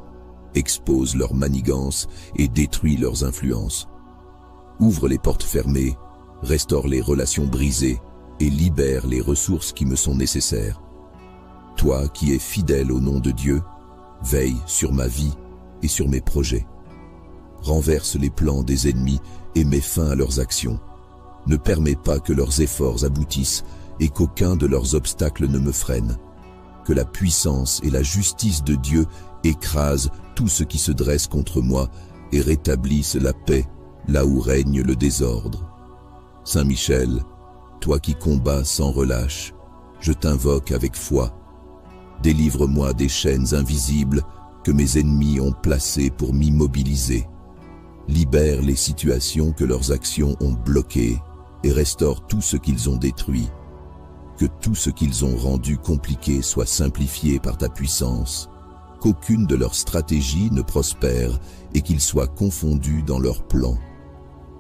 expose leurs manigances et détruis leurs influences. Ouvre les portes fermées, restaure les relations brisées et libère les ressources qui me sont nécessaires. Toi qui es fidèle au nom de Dieu, veille sur ma vie et sur mes projets. Renverse les plans des ennemis et mets fin à leurs actions. Ne permets pas que leurs efforts aboutissent et qu'aucun de leurs obstacles ne me freine. Que la puissance et la justice de Dieu écrasent tout ce qui se dresse contre moi et rétablissent la paix là où règne le désordre. Saint Michel, toi qui combats sans relâche, je t'invoque avec foi. Délivre-moi des chaînes invisibles que mes ennemis ont placées pour m'immobiliser. Libère les situations que leurs actions ont bloquées et restaure tout ce qu'ils ont détruit. Que tout ce qu'ils ont rendu compliqué soit simplifié par ta puissance, qu'aucune de leurs stratégies ne prospère et qu'ils soient confondus dans leurs plans.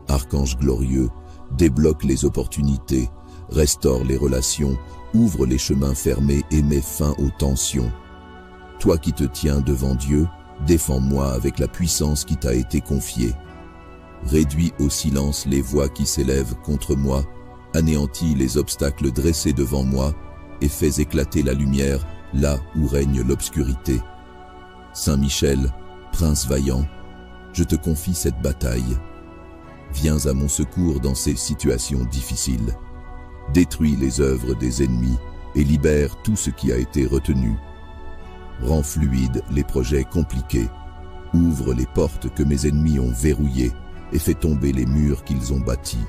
Archange glorieux, débloque les opportunités, restaure les relations, ouvre les chemins fermés et mets fin aux tensions. Toi qui te tiens devant Dieu, défends-moi avec la puissance qui t'a été confiée. Réduis au silence les voix qui s'élèvent contre moi, anéantis les obstacles dressés devant moi et fais éclater la lumière là où règne l'obscurité. Saint Michel, prince vaillant, je te confie cette bataille. Viens à mon secours dans ces situations difficiles. Détruis les œuvres des ennemis et libère tout ce qui a été retenu. Rends fluides les projets compliqués. Ouvre les portes que mes ennemis ont verrouillées et fais tomber les murs qu'ils ont bâtis.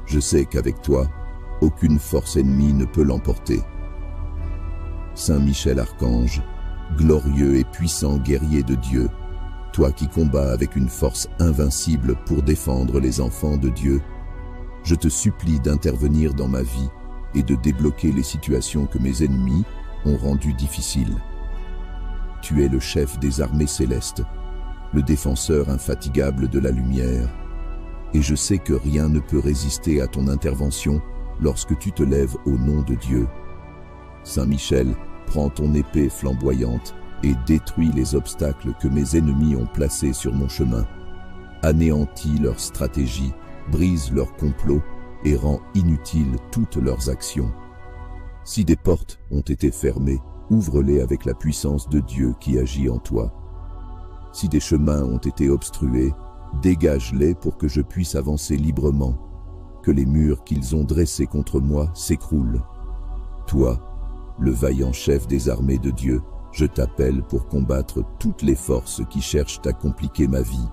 Je sais qu'avec toi, aucune force ennemie ne peut l'emporter. Saint Michel Archange, glorieux et puissant guerrier de Dieu, toi qui combats avec une force invincible pour défendre les enfants de Dieu, je te supplie d'intervenir dans ma vie et de débloquer les situations que mes ennemis ont rendues difficiles. Tu es le chef des armées célestes, le défenseur infatigable de la lumière, et je sais que rien ne peut résister à ton intervention lorsque tu te lèves au nom de Dieu. Saint Michel, prends ton épée flamboyante et détruis les obstacles que mes ennemis ont placés sur mon chemin. Anéantis leurs stratégies, brise leurs complots et rends inutiles toutes leurs actions. Si des portes ont été fermées, ouvre-les avec la puissance de Dieu qui agit en toi. Si des chemins ont été obstrués, dégage-les pour que je puisse avancer librement, que les murs qu'ils ont dressés contre moi s'écroulent. Toi, le vaillant chef des armées de Dieu, je t'appelle pour combattre toutes les forces qui cherchent à compliquer ma vie.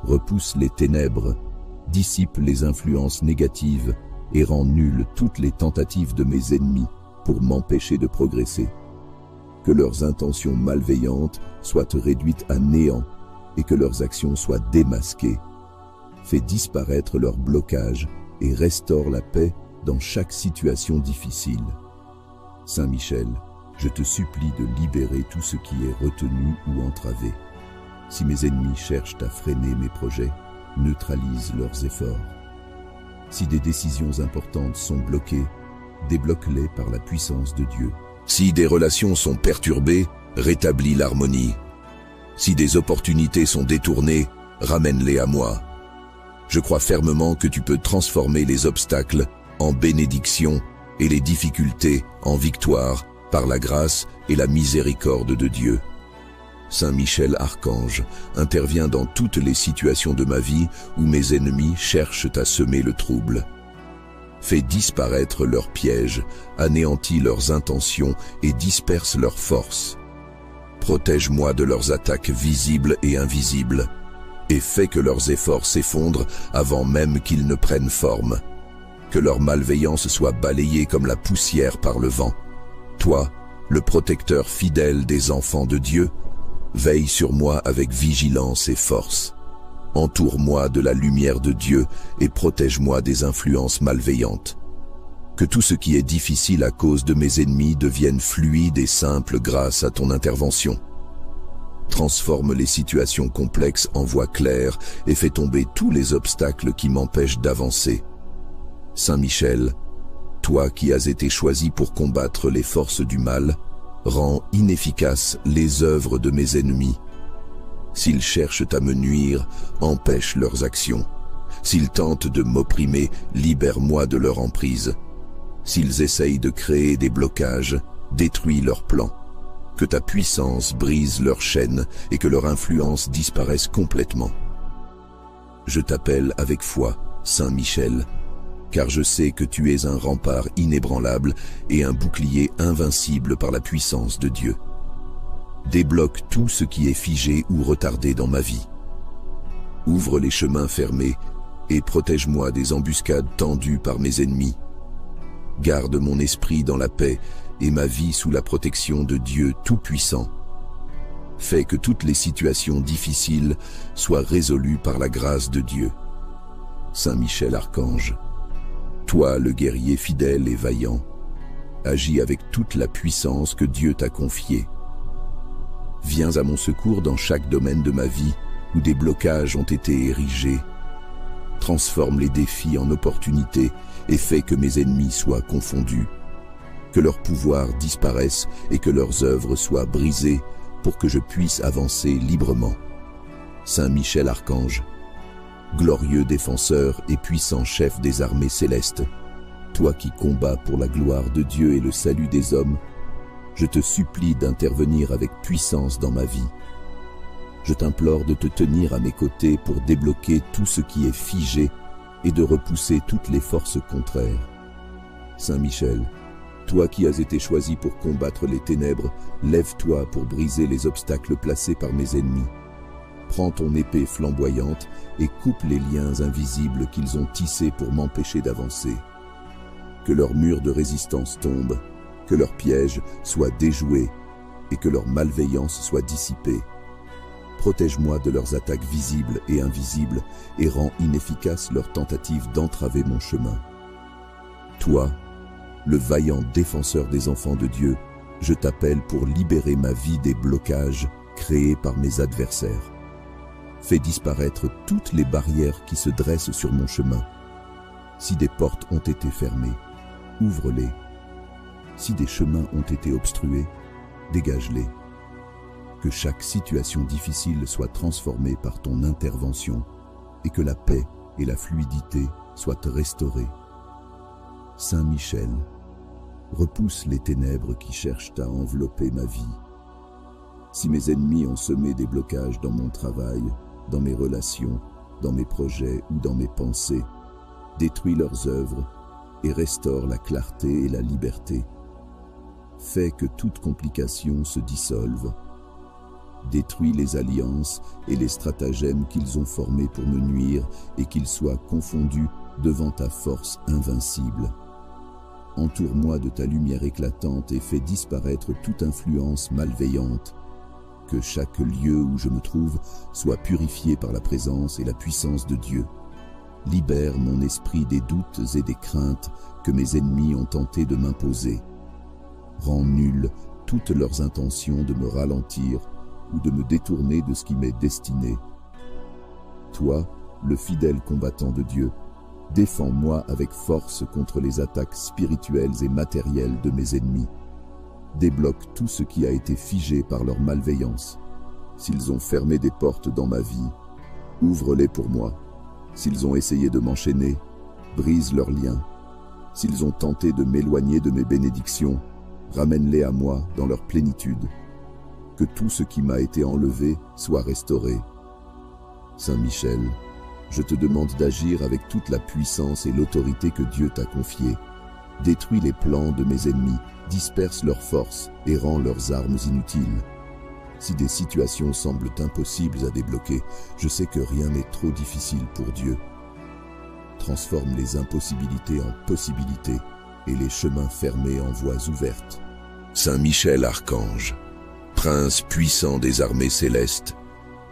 Repousse les ténèbres, dissipe les influences négatives et rend nulles toutes les tentatives de mes ennemis pour m'empêcher de progresser. Que leurs intentions malveillantes soient réduites à néant et que leurs actions soient démasquées. Fais disparaître leurs blocages et restaure la paix dans chaque situation difficile. Saint Michel, je te supplie de libérer tout ce qui est retenu ou entravé. Si mes ennemis cherchent à freiner mes projets, neutralise leurs efforts. Si des décisions importantes sont bloquées, débloque-les par la puissance de Dieu. Si des relations sont perturbées, rétablis l'harmonie. Si des opportunités sont détournées, ramène-les à moi. Je crois fermement que tu peux transformer les obstacles en bénédiction et les difficultés en victoire par la grâce et la miséricorde de Dieu. Saint Michel Archange intervient dans toutes les situations de ma vie où mes ennemis cherchent à semer le trouble. Fais disparaître leurs pièges, anéantis leurs intentions et disperse leurs forces. Protège-moi de leurs attaques visibles et invisibles, et fais que leurs efforts s'effondrent avant même qu'ils ne prennent forme. Que leur malveillance soit balayée comme la poussière par le vent. Toi, le protecteur fidèle des enfants de Dieu, veille sur moi avec vigilance et force. Entoure-moi de la lumière de Dieu et protège-moi des influences malveillantes. Que tout ce qui est difficile à cause de mes ennemis devienne fluide et simple grâce à ton intervention. Transforme les situations complexes en voies claires et fais tomber tous les obstacles qui m'empêchent d'avancer. Saint Michel, toi qui as été choisi pour combattre les forces du mal, rends inefficaces les œuvres de mes ennemis. S'ils cherchent à me nuire, empêche leurs actions. S'ils tentent de m'opprimer, libère-moi de leur emprise. S'ils essayent de créer des blocages, détruis leurs plans. Que ta puissance brise leurs chaînes et que leur influence disparaisse complètement. Je t'appelle avec foi, Saint Michel, car je sais que tu es un rempart inébranlable et un bouclier invincible par la puissance de Dieu. Débloque tout ce qui est figé ou retardé dans ma vie. Ouvre les chemins fermés et protège-moi des embuscades tendues par mes ennemis. Garde mon esprit dans la paix et ma vie sous la protection de Dieu Tout-Puissant. Fais que toutes les situations difficiles soient résolues par la grâce de Dieu. Saint Michel Archange, toi le guerrier fidèle et vaillant, agis avec toute la puissance que Dieu t'a confiée. Viens à mon secours dans chaque domaine de ma vie où des blocages ont été érigés. Transforme les défis en opportunités et fais que mes ennemis soient confondus. Que leur pouvoir disparaisse et que leurs œuvres soient brisées pour que je puisse avancer librement. Saint Michel Archange, glorieux défenseur et puissant chef des armées célestes, toi qui combats pour la gloire de Dieu et le salut des hommes, je te supplie d'intervenir avec puissance dans ma vie. Je t'implore de te tenir à mes côtés pour débloquer tout ce qui est figé et de repousser toutes les forces contraires. Saint Michel, toi qui as été choisi pour combattre les ténèbres, lève-toi pour briser les obstacles placés par mes ennemis. Prends ton épée flamboyante et coupe les liens invisibles qu'ils ont tissés pour m'empêcher d'avancer. Que leurs murs de résistance tombent, que leurs pièges soient déjoués et que leur malveillance soit dissipée. Protège-moi de leurs attaques visibles et invisibles et rends inefficaces leurs tentatives d'entraver mon chemin. Toi, le vaillant défenseur des enfants de Dieu, je t'appelle pour libérer ma vie des blocages créés par mes adversaires. Fais disparaître toutes les barrières qui se dressent sur mon chemin. Si des portes ont été fermées, ouvre-les. Si des chemins ont été obstrués, dégage-les. Que chaque situation difficile soit transformée par ton intervention et que la paix et la fluidité soient restaurées. Saint Michel, repousse les ténèbres qui cherchent à envelopper ma vie. Si mes ennemis ont semé des blocages dans mon travail, dans mes relations, dans mes projets ou dans mes pensées, détruis leurs œuvres et restaure la clarté et la liberté. Fais que toute complication se dissolve. Détruis les alliances et les stratagèmes qu'ils ont formés pour me nuire et qu'ils soient confondus devant ta force invincible. Entoure-moi de ta lumière éclatante et fais disparaître toute influence malveillante. Que chaque lieu où je me trouve soit purifié par la présence et la puissance de Dieu. Libère mon esprit des doutes et des craintes que mes ennemis ont tenté de m'imposer. Rends nulles toutes leurs intentions de me ralentir ou de me détourner de ce qui m'est destiné. Toi, le fidèle combattant de Dieu, défends-moi avec force contre les attaques spirituelles et matérielles de mes ennemis. Débloque tout ce qui a été figé par leur malveillance. S'ils ont fermé des portes dans ma vie, ouvre-les pour moi. S'ils ont essayé de m'enchaîner, brise leurs liens. S'ils ont tenté de m'éloigner de mes bénédictions, ramène-les à moi dans leur plénitude. Que tout ce qui m'a été enlevé soit restauré. Saint Michel, je te demande d'agir avec toute la puissance et l'autorité que Dieu t'a confiée. Détruis les plans de mes ennemis, disperse leurs forces et rends leurs armes inutiles. Si des situations semblent impossibles à débloquer, je sais que rien n'est trop difficile pour Dieu. Transforme les impossibilités en possibilités et les chemins fermés en voies ouvertes. Saint Michel Archange, Prince puissant des armées célestes,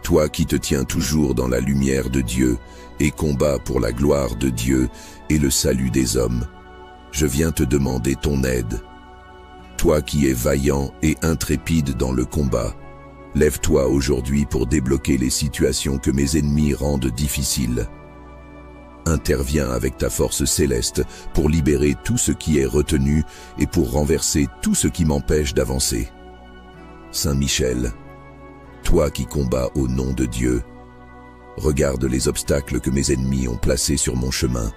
toi qui te tiens toujours dans la lumière de Dieu et combats pour la gloire de Dieu et le salut des hommes, je viens te demander ton aide. Toi qui es vaillant et intrépide dans le combat, lève-toi aujourd'hui pour débloquer les situations que mes ennemis rendent difficiles. Interviens avec ta force céleste pour libérer tout ce qui est retenu et pour renverser tout ce qui m'empêche d'avancer. Saint Michel, toi qui combats au nom de Dieu, regarde les obstacles que mes ennemis ont placés sur mon chemin.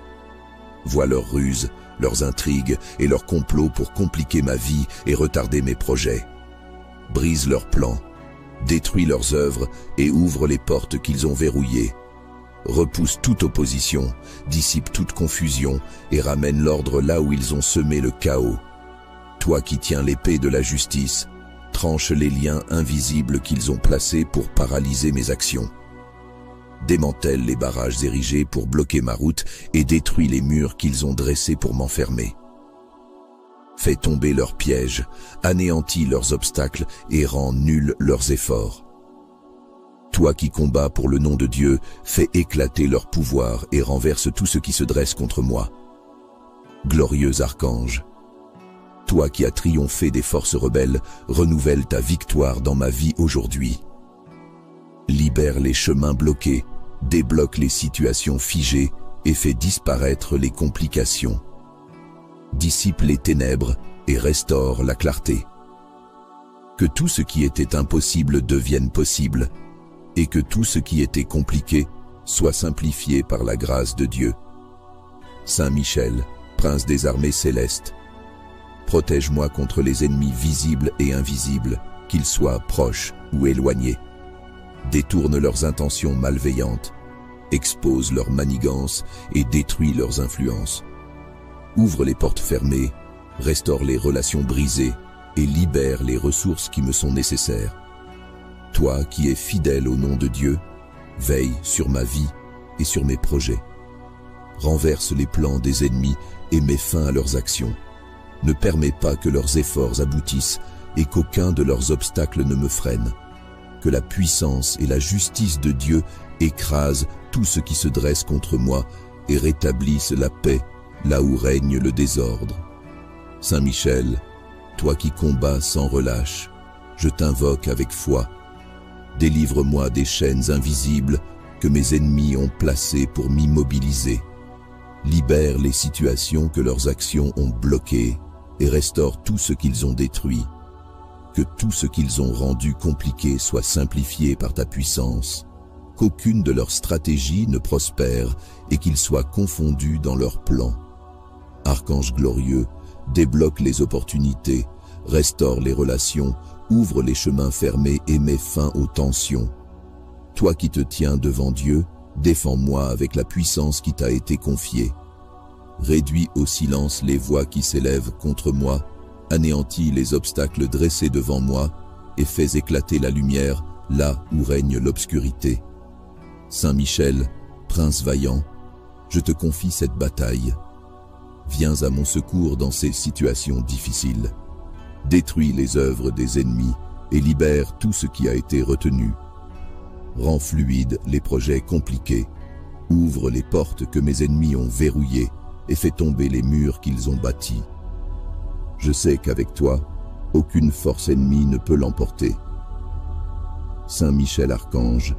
Vois leurs ruses, leurs intrigues et leurs complots pour compliquer ma vie et retarder mes projets. Brise leurs plans, détruis leurs œuvres et ouvre les portes qu'ils ont verrouillées. Repousse toute opposition, dissipe toute confusion et ramène l'ordre là où ils ont semé le chaos. Toi qui tiens l'épée de la justice, tranche les liens invisibles qu'ils ont placés pour paralyser mes actions. Démantèle les barrages érigés pour bloquer ma route et détruis les murs qu'ils ont dressés pour m'enfermer. Fais tomber leurs pièges, anéantis leurs obstacles et rends nuls leurs efforts. Toi qui combats pour le nom de Dieu, fais éclater leur pouvoir et renverse tout ce qui se dresse contre moi. Glorieux archange, toi qui as triomphé des forces rebelles, renouvelle ta victoire dans ma vie aujourd'hui. Libère les chemins bloqués, débloque les situations figées et fais disparaître les complications. Dissipe les ténèbres et restaure la clarté. Que tout ce qui était impossible devienne possible et que tout ce qui était compliqué soit simplifié par la grâce de Dieu. Saint Michel, Prince des armées célestes, protège-moi contre les ennemis visibles et invisibles, qu'ils soient proches ou éloignés. Détourne leurs intentions malveillantes, expose leurs manigances et détruis leurs influences. Ouvre les portes fermées, restaure les relations brisées et libère les ressources qui me sont nécessaires. Toi qui es fidèle au nom de Dieu, veille sur ma vie et sur mes projets. Renverse les plans des ennemis et mets fin à leurs actions. Ne permets pas que leurs efforts aboutissent et qu'aucun de leurs obstacles ne me freine. Que la puissance et la justice de Dieu écrasent tout ce qui se dresse contre moi et rétablissent la paix là où règne le désordre. Saint Michel, toi qui combats sans relâche, je t'invoque avec foi. Délivre-moi des chaînes invisibles que mes ennemis ont placées pour m'immobiliser. Libère les situations que leurs actions ont bloquées et restaure tout ce qu'ils ont détruit. Que tout ce qu'ils ont rendu compliqué soit simplifié par ta puissance. Qu'aucune de leurs stratégies ne prospère et qu'ils soient confondus dans leurs plans. Archange glorieux, débloque les opportunités, restaure les relations, ouvre les chemins fermés et mets fin aux tensions. Toi qui te tiens devant Dieu, défends-moi avec la puissance qui t'a été confiée. Réduis au silence les voix qui s'élèvent contre moi, anéantis les obstacles dressés devant moi et fais éclater la lumière là où règne l'obscurité. Saint Michel, prince vaillant, je te confie cette bataille. Viens à mon secours dans ces situations difficiles. Détruis les œuvres des ennemis et libère tout ce qui a été retenu. Rends fluides les projets compliqués. Ouvre les portes que mes ennemis ont verrouillées et fais tomber les murs qu'ils ont bâtis. Je sais qu'avec toi, aucune force ennemie ne peut l'emporter. Saint Michel Archange,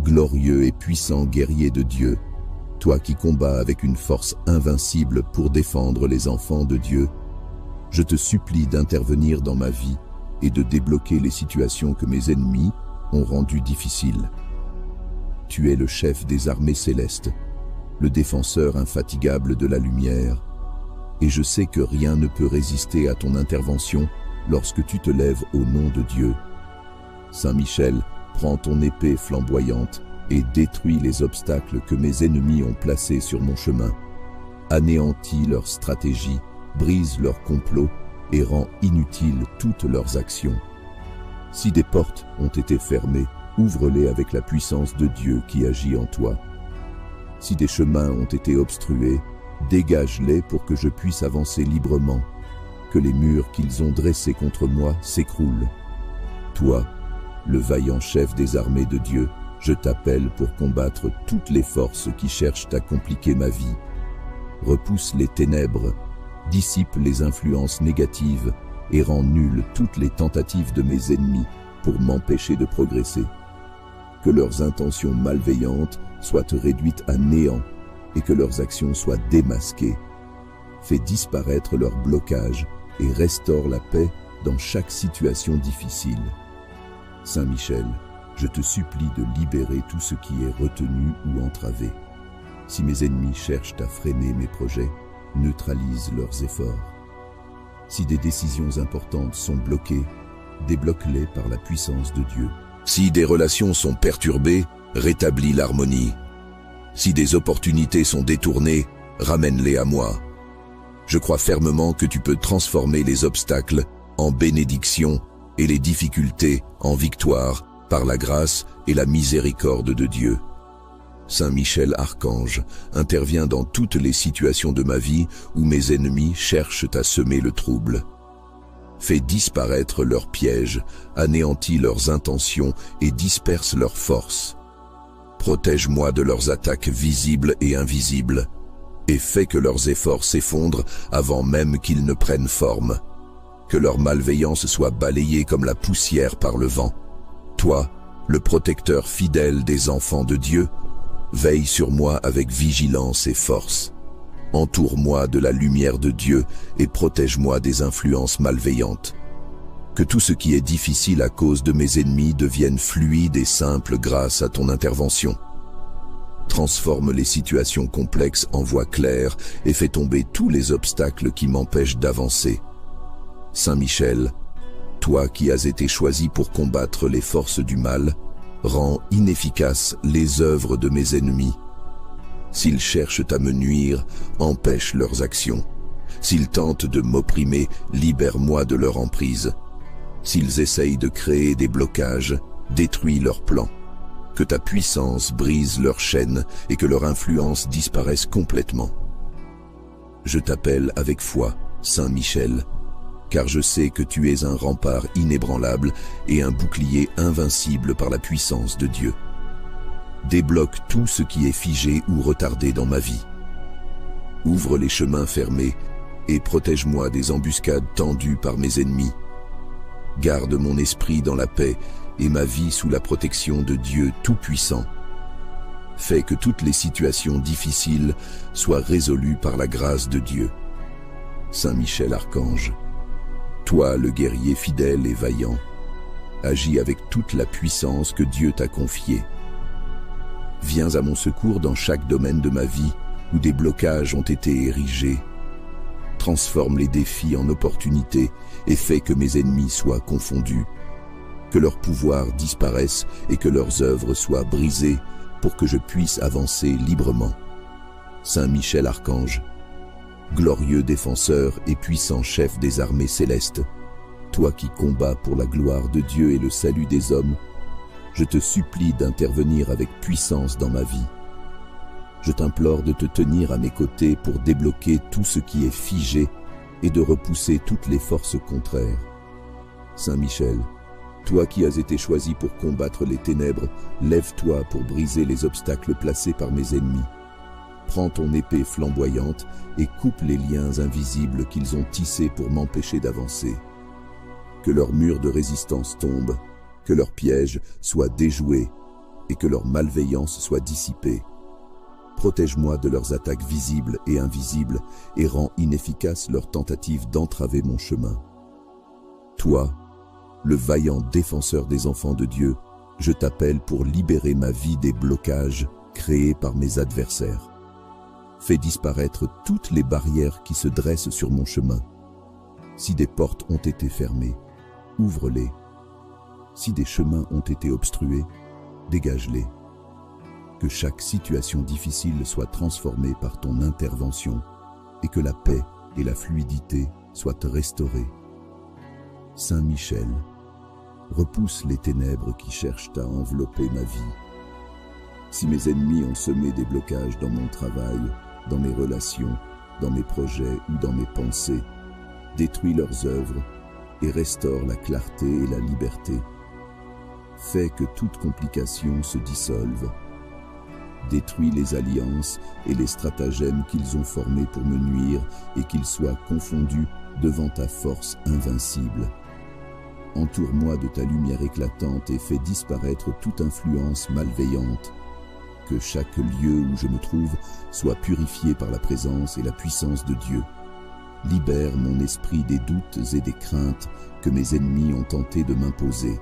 glorieux et puissant guerrier de Dieu, toi qui combats avec une force invincible pour défendre les enfants de Dieu, je te supplie d'intervenir dans ma vie et de débloquer les situations que mes ennemis ont rendues difficiles. Tu es le chef des armées célestes, le défenseur infatigable de la lumière, et je sais que rien ne peut résister à ton intervention lorsque tu te lèves au nom de Dieu. Saint Michel, prends ton épée flamboyante et détruis les obstacles que mes ennemis ont placés sur mon chemin. Anéantis leurs stratégies, brise leurs complots et rends inutiles toutes leurs actions. Si des portes ont été fermées, ouvre-les avec la puissance de Dieu qui agit en toi. Si des chemins ont été obstrués, dégage-les pour que je puisse avancer librement, que les murs qu'ils ont dressés contre moi s'écroulent. Toi, le vaillant chef des armées de Dieu, je t'appelle pour combattre toutes les forces qui cherchent à compliquer ma vie. Repousse les ténèbres, dissipe les influences négatives et rend nulles toutes les tentatives de mes ennemis pour m'empêcher de progresser. Que leurs intentions malveillantes soient réduites à néant et que leurs actions soient démasquées. Fais disparaître leurs blocages et restaure la paix dans chaque situation difficile. Saint Michel, je te supplie de libérer tout ce qui est retenu ou entravé. Si mes ennemis cherchent à freiner mes projets, neutralise leurs efforts. Si des décisions importantes sont bloquées, débloque-les par la puissance de Dieu. Si des relations sont perturbées, rétablis l'harmonie. Si des opportunités sont détournées, ramène-les à moi. Je crois fermement que tu peux transformer les obstacles en bénédiction et les difficultés en victoire par la grâce et la miséricorde de Dieu. Saint Michel Archange intervient dans toutes les situations de ma vie où mes ennemis cherchent à semer le trouble. Fais disparaître leurs pièges, anéantis leurs intentions et disperse leurs forces. Protège-moi de leurs attaques visibles et invisibles, et fais que leurs efforts s'effondrent avant même qu'ils ne prennent forme. Que leur malveillance soit balayée comme la poussière par le vent. Toi, le protecteur fidèle des enfants de Dieu, veille sur moi avec vigilance et force. Entoure-moi de la lumière de Dieu et protège-moi des influences malveillantes. Que tout ce qui est difficile à cause de mes ennemis devienne fluide et simple grâce à ton intervention. Transforme les situations complexes en voies claires et fais tomber tous les obstacles qui m'empêchent d'avancer. Saint Michel, toi qui as été choisi pour combattre les forces du mal, rends inefficaces les œuvres de mes ennemis. S'ils cherchent à me nuire, empêche leurs actions. S'ils tentent de m'opprimer, libère-moi de leur emprise. S'ils essayent de créer des blocages, détruis leurs plans. Que ta puissance brise leurs chaînes et que leur influence disparaisse complètement. Je t'appelle avec foi, Saint Michel, car je sais que tu es un rempart inébranlable et un bouclier invincible par la puissance de Dieu. Débloque tout ce qui est figé ou retardé dans ma vie. Ouvre les chemins fermés et protège-moi des embuscades tendues par mes ennemis. Garde mon esprit dans la paix et ma vie sous la protection de Dieu Tout-Puissant. Fais que toutes les situations difficiles soient résolues par la grâce de Dieu. Saint Michel Archange, toi le guerrier fidèle et vaillant, agis avec toute la puissance que Dieu t'a confiée. Viens à mon secours dans chaque domaine de ma vie où des blocages ont été érigés. Transforme les défis en opportunités et fais que mes ennemis soient confondus. Que leur pouvoir disparaisse et que leurs œuvres soient brisées pour que je puisse avancer librement. Saint Michel Archange, glorieux défenseur et puissant chef des armées célestes, toi qui combats pour la gloire de Dieu et le salut des hommes, je te supplie d'intervenir avec puissance dans ma vie. Je t'implore de te tenir à mes côtés pour débloquer tout ce qui est figé et de repousser toutes les forces contraires. Saint Michel, toi qui as été choisi pour combattre les ténèbres, lève-toi pour briser les obstacles placés par mes ennemis. Prends ton épée flamboyante et coupe les liens invisibles qu'ils ont tissés pour m'empêcher d'avancer. Que leurs murs de résistance tombent, que leurs pièges soient déjoués et que leur malveillance soit dissipée. Protège-moi de leurs attaques visibles et invisibles et rends inefficaces leurs tentatives d'entraver mon chemin. Toi, le vaillant défenseur des enfants de Dieu, je t'appelle pour libérer ma vie des blocages créés par mes adversaires. Fais disparaître toutes les barrières qui se dressent sur mon chemin. Si des portes ont été fermées, ouvre-les. Si des chemins ont été obstrués, dégage-les. Que chaque situation difficile soit transformée par ton intervention et que la paix et la fluidité soient restaurées. Saint Michel, repousse les ténèbres qui cherchent à envelopper ma vie. Si mes ennemis ont semé des blocages dans mon travail, dans mes relations, dans mes projets ou dans mes pensées, détruis leurs œuvres et restaure la clarté et la liberté. Fais que toute complication se dissolve. Détruis les alliances et les stratagèmes qu'ils ont formés pour me nuire et qu'ils soient confondus devant ta force invincible. Entoure-moi de ta lumière éclatante et fais disparaître toute influence malveillante. Que chaque lieu où je me trouve soit purifié par la présence et la puissance de Dieu. Libère mon esprit des doutes et des craintes que mes ennemis ont tenté de m'imposer.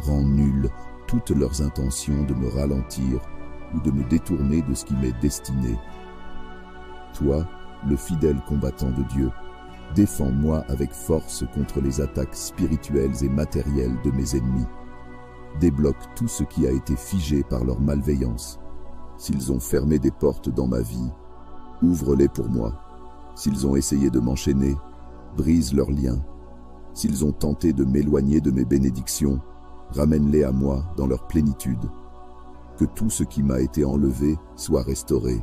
Rends nulles toutes leurs intentions de me ralentir ou de me détourner de ce qui m'est destiné. Toi, le fidèle combattant de Dieu, défends-moi avec force contre les attaques spirituelles et matérielles de mes ennemis. Débloque tout ce qui a été figé par leur malveillance. S'ils ont fermé des portes dans ma vie, ouvre-les pour moi. S'ils ont essayé de m'enchaîner, brise leurs liens. S'ils ont tenté de m'éloigner de mes bénédictions, ramène-les à moi dans leur plénitude. Que tout ce qui m'a été enlevé soit restauré.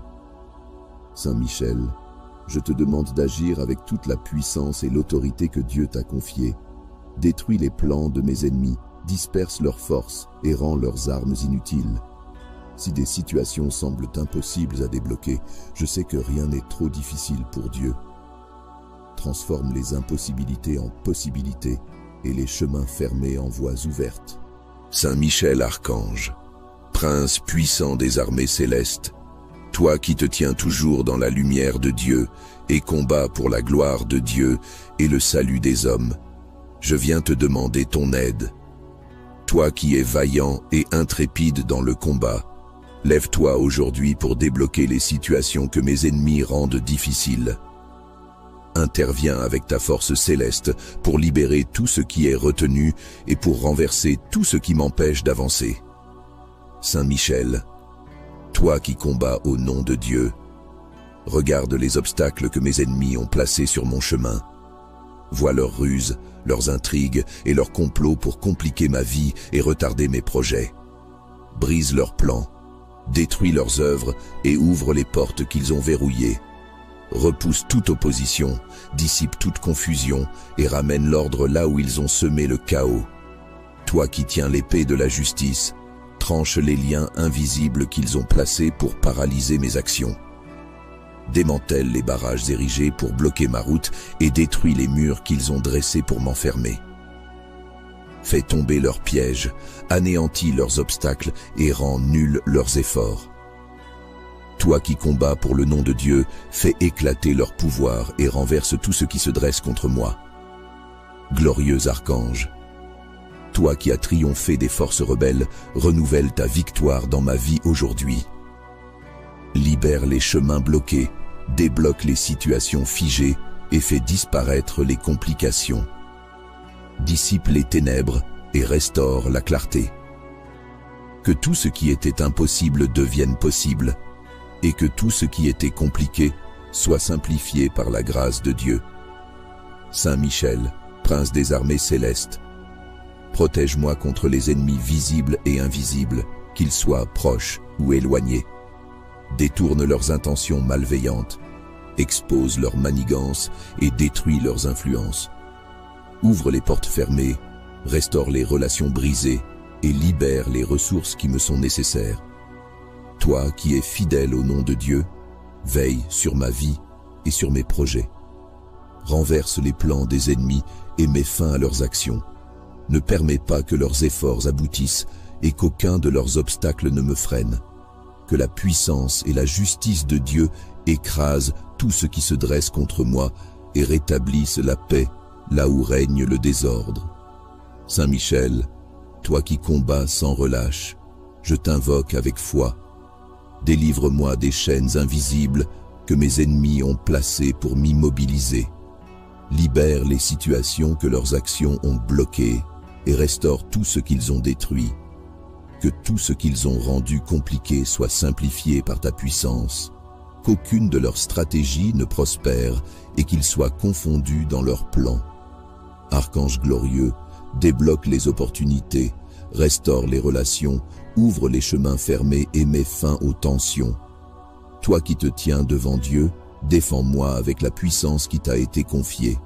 Saint Michel, je te demande d'agir avec toute la puissance et l'autorité que Dieu t'a confiée. Détruis les plans de mes ennemis, disperse leurs forces et rends leurs armes inutiles. Si des situations semblent impossibles à débloquer, je sais que rien n'est trop difficile pour Dieu. Transforme les impossibilités en possibilités et les chemins fermés en voies ouvertes. Saint Michel Archange, Prince puissant des armées célestes, toi qui te tiens toujours dans la lumière de Dieu et combats pour la gloire de Dieu et le salut des hommes, je viens te demander ton aide. Toi qui es vaillant et intrépide dans le combat, lève-toi aujourd'hui pour débloquer les situations que mes ennemis rendent difficiles. Interviens avec ta force céleste pour libérer tout ce qui est retenu et pour renverser tout ce qui m'empêche d'avancer. Saint Michel, toi qui combats au nom de Dieu, regarde les obstacles que mes ennemis ont placés sur mon chemin. Vois leurs ruses, leurs intrigues et leurs complots pour compliquer ma vie et retarder mes projets. Brise leurs plans, détruis leurs œuvres et ouvre les portes qu'ils ont verrouillées. Repousse toute opposition, dissipe toute confusion et ramène l'ordre là où ils ont semé le chaos. Toi qui tiens l'épée de la justice, tranche les liens invisibles qu'ils ont placés pour paralyser mes actions. Démantèle les barrages érigés pour bloquer ma route et détruis les murs qu'ils ont dressés pour m'enfermer. Fais tomber leurs pièges, anéantis leurs obstacles et rends nuls leurs efforts. Toi qui combats pour le nom de Dieu, fais éclater leur pouvoir et renverse tout ce qui se dresse contre moi. Glorieux archange, toi qui as triomphé des forces rebelles, renouvelle ta victoire dans ma vie aujourd'hui. Libère les chemins bloqués, débloque les situations figées et fais disparaître les complications. Dissipe les ténèbres et restaure la clarté. Que tout ce qui était impossible devienne possible et que tout ce qui était compliqué soit simplifié par la grâce de Dieu. Saint Michel, Prince des armées célestes, Protège-moi contre les ennemis visibles et invisibles, qu'ils soient proches ou éloignés. Détourne leurs intentions malveillantes, expose leurs manigances et détruis leurs influences. Ouvre les portes fermées, restaure les relations brisées et libère les ressources qui me sont nécessaires. Toi qui es fidèle au nom de Dieu, veille sur ma vie et sur mes projets. Renverse les plans des ennemis et mets fin à leurs actions. Ne permets pas que leurs efforts aboutissent et qu'aucun de leurs obstacles ne me freine. Que la puissance et la justice de Dieu écrasent tout ce qui se dresse contre moi et rétablissent la paix là où règne le désordre. Saint Michel, toi qui combats sans relâche, je t'invoque avec foi. Délivre-moi des chaînes invisibles que mes ennemis ont placées pour m'immobiliser. Libère les situations que leurs actions ont bloquées et restaure tout ce qu'ils ont détruit. Que tout ce qu'ils ont rendu compliqué soit simplifié par ta puissance. Qu'aucune de leurs stratégies ne prospère et qu'ils soient confondus dans leurs plans. Archange glorieux, débloque les opportunités, restaure les relations, ouvre les chemins fermés et mets fin aux tensions. Toi qui te tiens devant Dieu, défends-moi avec la puissance qui t'a été confiée.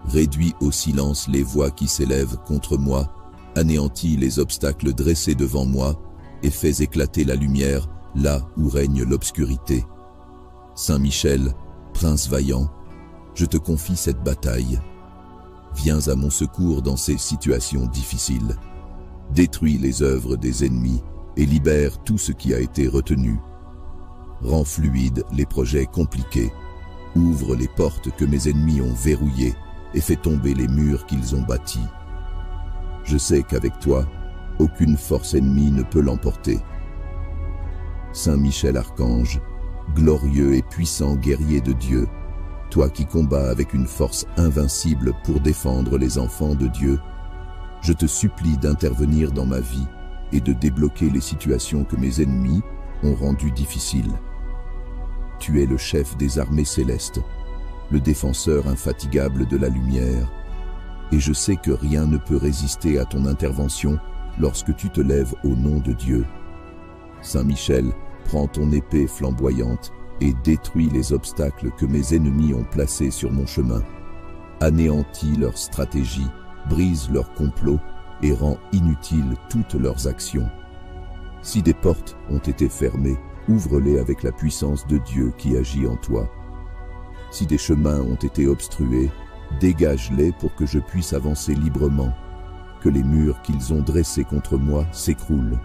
Réduis au silence les voix qui s'élèvent contre moi, anéantis les obstacles dressés devant moi et fais éclater la lumière là où règne l'obscurité. Saint Michel, prince vaillant, je te confie cette bataille. Viens à mon secours dans ces situations difficiles. Détruis les œuvres des ennemis et libère tout ce qui a été retenu. Rends fluides les projets compliqués. Ouvre les portes que mes ennemis ont verrouillées et fais tomber les murs qu'ils ont bâtis. Je sais qu'avec toi, aucune force ennemie ne peut l'emporter. Saint Michel Archange, glorieux et puissant guerrier de Dieu, toi qui combats avec une force invincible pour défendre les enfants de Dieu, je te supplie d'intervenir dans ma vie et de débloquer les situations que mes ennemis ont rendues difficiles. Tu es le chef des armées célestes, le défenseur infatigable de la lumière, et je sais que rien ne peut résister à ton intervention lorsque tu te lèves au nom de Dieu. Saint Michel, prends ton épée flamboyante et détruis les obstacles que mes ennemis ont placés sur mon chemin. Anéantis leurs stratégies, brise leurs complots et rends inutiles toutes leurs actions. Si des portes ont été fermées, ouvre-les avec la puissance de Dieu qui agit en toi. Si des chemins ont été obstrués, dégage-les pour que je puisse avancer librement. Que les murs qu'ils ont dressés contre moi s'écroulent.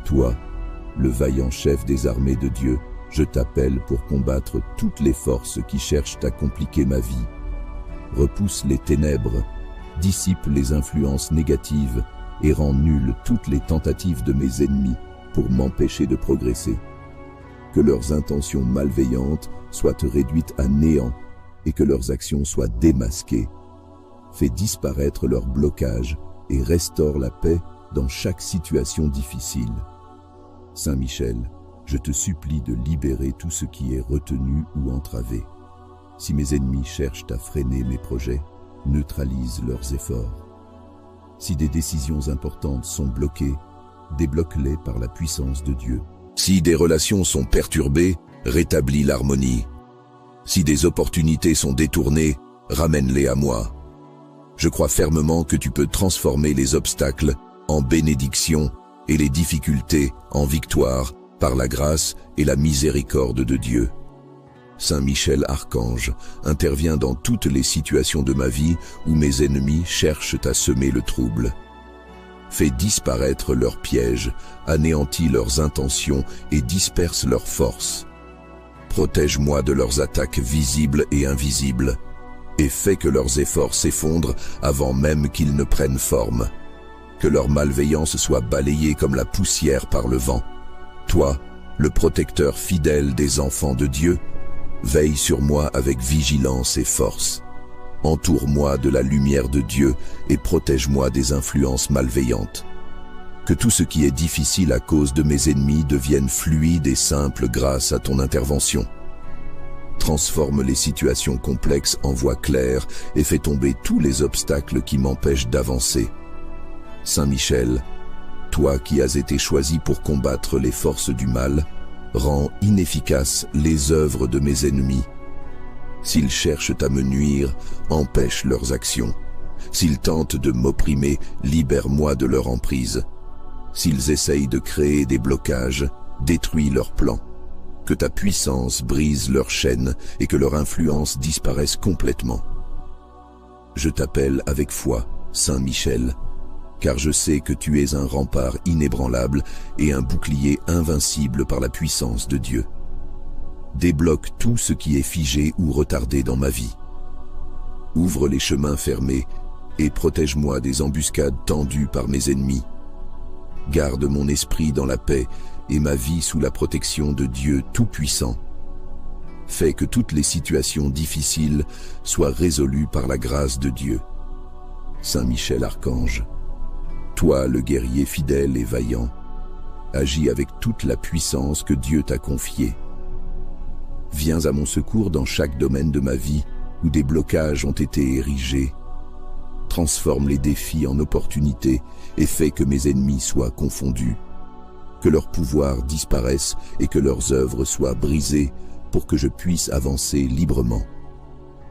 Toi, le vaillant chef des armées de Dieu, je t'appelle pour combattre toutes les forces qui cherchent à compliquer ma vie. Repousse les ténèbres, dissipe les influences négatives et rend nulles toutes les tentatives de mes ennemis pour m'empêcher de progresser. Que leurs intentions malveillantes soient réduites à néant et que leurs actions soient démasquées. Fais disparaître leurs blocages et restaure la paix dans chaque situation difficile. Saint Michel, je te supplie de libérer tout ce qui est retenu ou entravé. Si mes ennemis cherchent à freiner mes projets, neutralise leurs efforts. Si des décisions importantes sont bloquées, débloque-les par la puissance de Dieu. Si des relations sont perturbées, rétablis l'harmonie. Si des opportunités sont détournées, ramène-les à moi. Je crois fermement que tu peux transformer les obstacles en bénédiction et les difficultés en victoire par la grâce et la miséricorde de Dieu. Saint Michel Archange, intervient dans toutes les situations de ma vie où mes ennemis cherchent à semer le trouble. Fais disparaître leurs pièges, anéantis leurs intentions et disperse leurs forces. Protège-moi de leurs attaques visibles et invisibles, et fais que leurs efforts s'effondrent avant même qu'ils ne prennent forme. Que leur malveillance soit balayée comme la poussière par le vent. Toi, le protecteur fidèle des enfants de Dieu, veille sur moi avec vigilance et force. Entoure-moi de la lumière de Dieu et protège-moi des influences malveillantes. Que tout ce qui est difficile à cause de mes ennemis devienne fluide et simple grâce à ton intervention. Transforme les situations complexes en voies claires et fais tomber tous les obstacles qui m'empêchent d'avancer. Saint Michel, toi qui as été choisi pour combattre les forces du mal, rends inefficaces les œuvres de mes ennemis. S'ils cherchent à me nuire, empêche leurs actions. S'ils tentent de m'opprimer, libère-moi de leur emprise. S'ils essayent de créer des blocages, détruis leurs plans. Que ta puissance brise leurs chaînes et que leur influence disparaisse complètement. Je t'appelle avec foi, Saint Michel, car je sais que tu es un rempart inébranlable et un bouclier invincible par la puissance de Dieu. Débloque tout ce qui est figé ou retardé dans ma vie. Ouvre les chemins fermés et protège-moi des embuscades tendues par mes ennemis. Garde mon esprit dans la paix et ma vie sous la protection de Dieu Tout-Puissant. Fais que toutes les situations difficiles soient résolues par la grâce de Dieu. Saint Michel Archange, toi le guerrier fidèle et vaillant, agis avec toute la puissance que Dieu t'a confiée. Viens à mon secours dans chaque domaine de ma vie où des blocages ont été érigés. Transforme les défis en opportunités et fais que mes ennemis soient confondus. Que leur pouvoir disparaisse et que leurs œuvres soient brisées pour que je puisse avancer librement.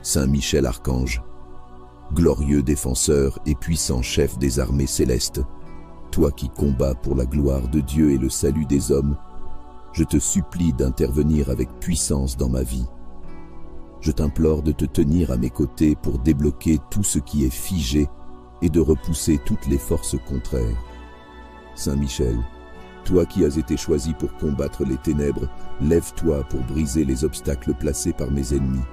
Saint Michel Archange, glorieux défenseur et puissant chef des armées célestes, toi qui combats pour la gloire de Dieu et le salut des hommes, je te supplie d'intervenir avec puissance dans ma vie. Je t'implore de te tenir à mes côtés pour débloquer tout ce qui est figé et de repousser toutes les forces contraires. Saint Michel, toi qui as été choisi pour combattre les ténèbres, lève-toi pour briser les obstacles placés par mes ennemis.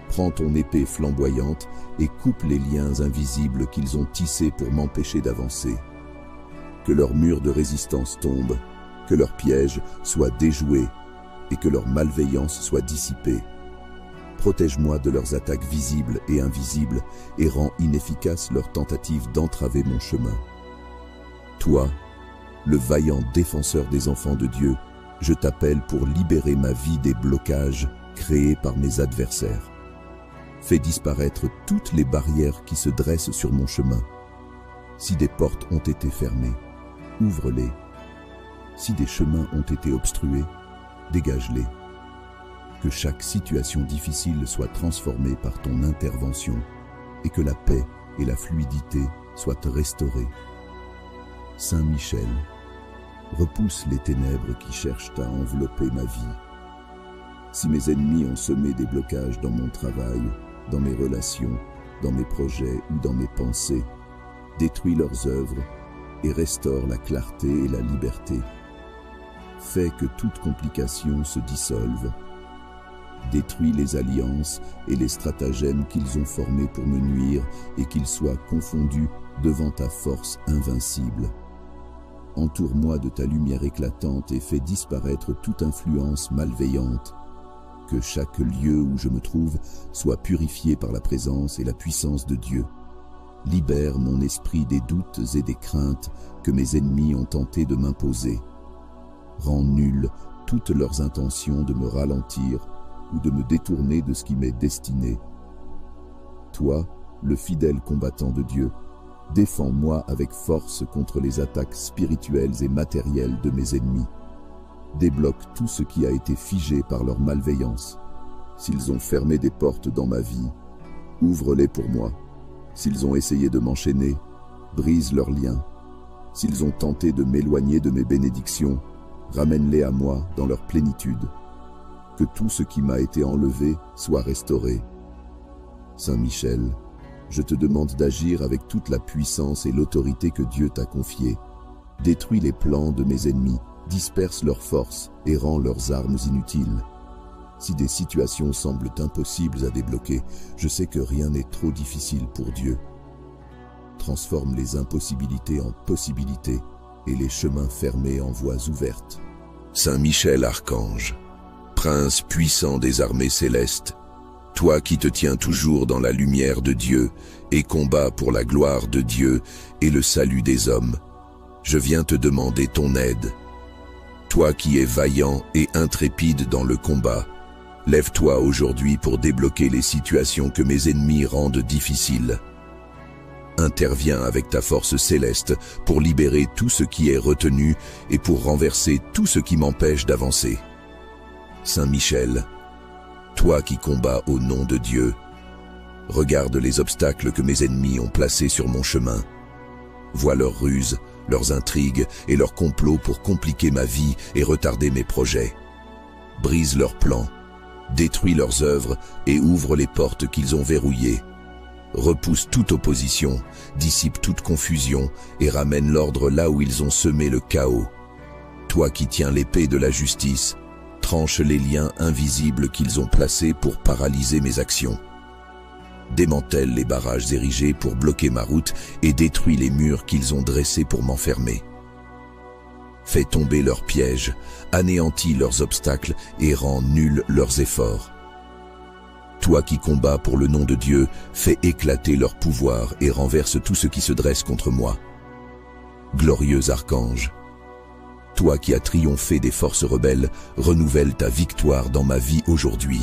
Prends ton épée flamboyante et coupe les liens invisibles qu'ils ont tissés pour m'empêcher d'avancer. Que leurs murs de résistance tombent, que leurs pièges soient déjoués et que leur malveillance soit dissipée. Protège-moi de leurs attaques visibles et invisibles et rends inefficaces leurs tentatives d'entraver mon chemin. Toi, le vaillant défenseur des enfants de Dieu, je t'appelle pour libérer ma vie des blocages créés par mes adversaires. Fais disparaître toutes les barrières qui se dressent sur mon chemin. Si des portes ont été fermées, ouvre-les. Si des chemins ont été obstrués, dégage-les. Que chaque situation difficile soit transformée par ton intervention et que la paix et la fluidité soient restaurées. Saint Michel, repousse les ténèbres qui cherchent à envelopper ma vie. Si mes ennemis ont semé des blocages dans mon travail, dans mes relations, dans mes projets ou dans mes pensées, détruis leurs œuvres et restaure la clarté et la liberté. Fais que toute complication se dissolve. Détruis les alliances et les stratagèmes qu'ils ont formés pour me nuire et qu'ils soient confondus devant ta force invincible. Entoure-moi de ta lumière éclatante et fais disparaître toute influence malveillante. Que chaque lieu où je me trouve soit purifié par la présence et la puissance de Dieu. Libère mon esprit des doutes et des craintes que mes ennemis ont tenté de m'imposer. Rends nulles toutes leurs intentions de me ralentir ou de me détourner de ce qui m'est destiné. Toi, le fidèle combattant de Dieu, défends-moi avec force contre les attaques spirituelles et matérielles de mes ennemis. Débloque tout ce qui a été figé par leur malveillance. S'ils ont fermé des portes dans ma vie, ouvre-les pour moi. S'ils ont essayé de m'enchaîner, brise leurs liens. S'ils ont tenté de m'éloigner de mes bénédictions, ramène-les à moi dans leur plénitude. Que tout ce qui m'a été enlevé soit restauré. Saint Michel, je te demande d'agir avec toute la puissance et l'autorité que Dieu t'a confiée. Détruis les plans de mes ennemis, disperse leurs forces et rends leurs armes inutiles. Si des situations semblent impossibles à débloquer, je sais que rien n'est trop difficile pour Dieu. Transforme les impossibilités en possibilités et les chemins fermés en voies ouvertes. Saint Michel Archange, Prince puissant des armées célestes, toi qui te tiens toujours dans la lumière de Dieu et combats pour la gloire de Dieu et le salut des hommes, je viens te demander ton aide. Toi qui es vaillant et intrépide dans le combat, lève-toi aujourd'hui pour débloquer les situations que mes ennemis rendent difficiles. interviens avec ta force céleste pour libérer tout ce qui est retenu et pour renverser tout ce qui m'empêche d'avancer. Saint Michel, toi qui combats au nom de Dieu, regarde les obstacles que mes ennemis ont placés sur mon chemin. Vois leurs ruses, leurs intrigues et leurs complots pour compliquer ma vie et retarder mes projets. Brise leurs plans, détruis leurs œuvres et ouvre les portes qu'ils ont verrouillées. Repousse toute opposition, dissipe toute confusion et ramène l'ordre là où ils ont semé le chaos. Toi qui tiens l'épée de la justice, tranche les liens invisibles qu'ils ont placés pour paralyser mes actions. Démantèle les barrages érigés pour bloquer ma route et détruis les murs qu'ils ont dressés pour m'enfermer. Fais tomber leurs pièges, anéantis leurs obstacles et rends nuls leurs efforts. Toi qui combats pour le nom de Dieu, fais éclater leur pouvoir et renverse tout ce qui se dresse contre moi. Glorieux archange, toi qui as triomphé des forces rebelles, renouvelle ta victoire dans ma vie aujourd'hui.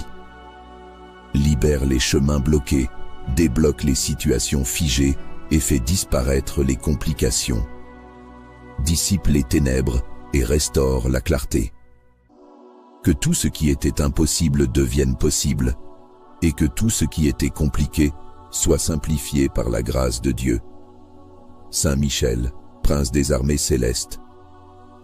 Libère les chemins bloqués, débloque les situations figées et fais disparaître les complications. Dissipe les ténèbres et restaure la clarté. Que tout ce qui était impossible devienne possible, et que tout ce qui était compliqué soit simplifié par la grâce de Dieu. Saint Michel, prince des armées célestes,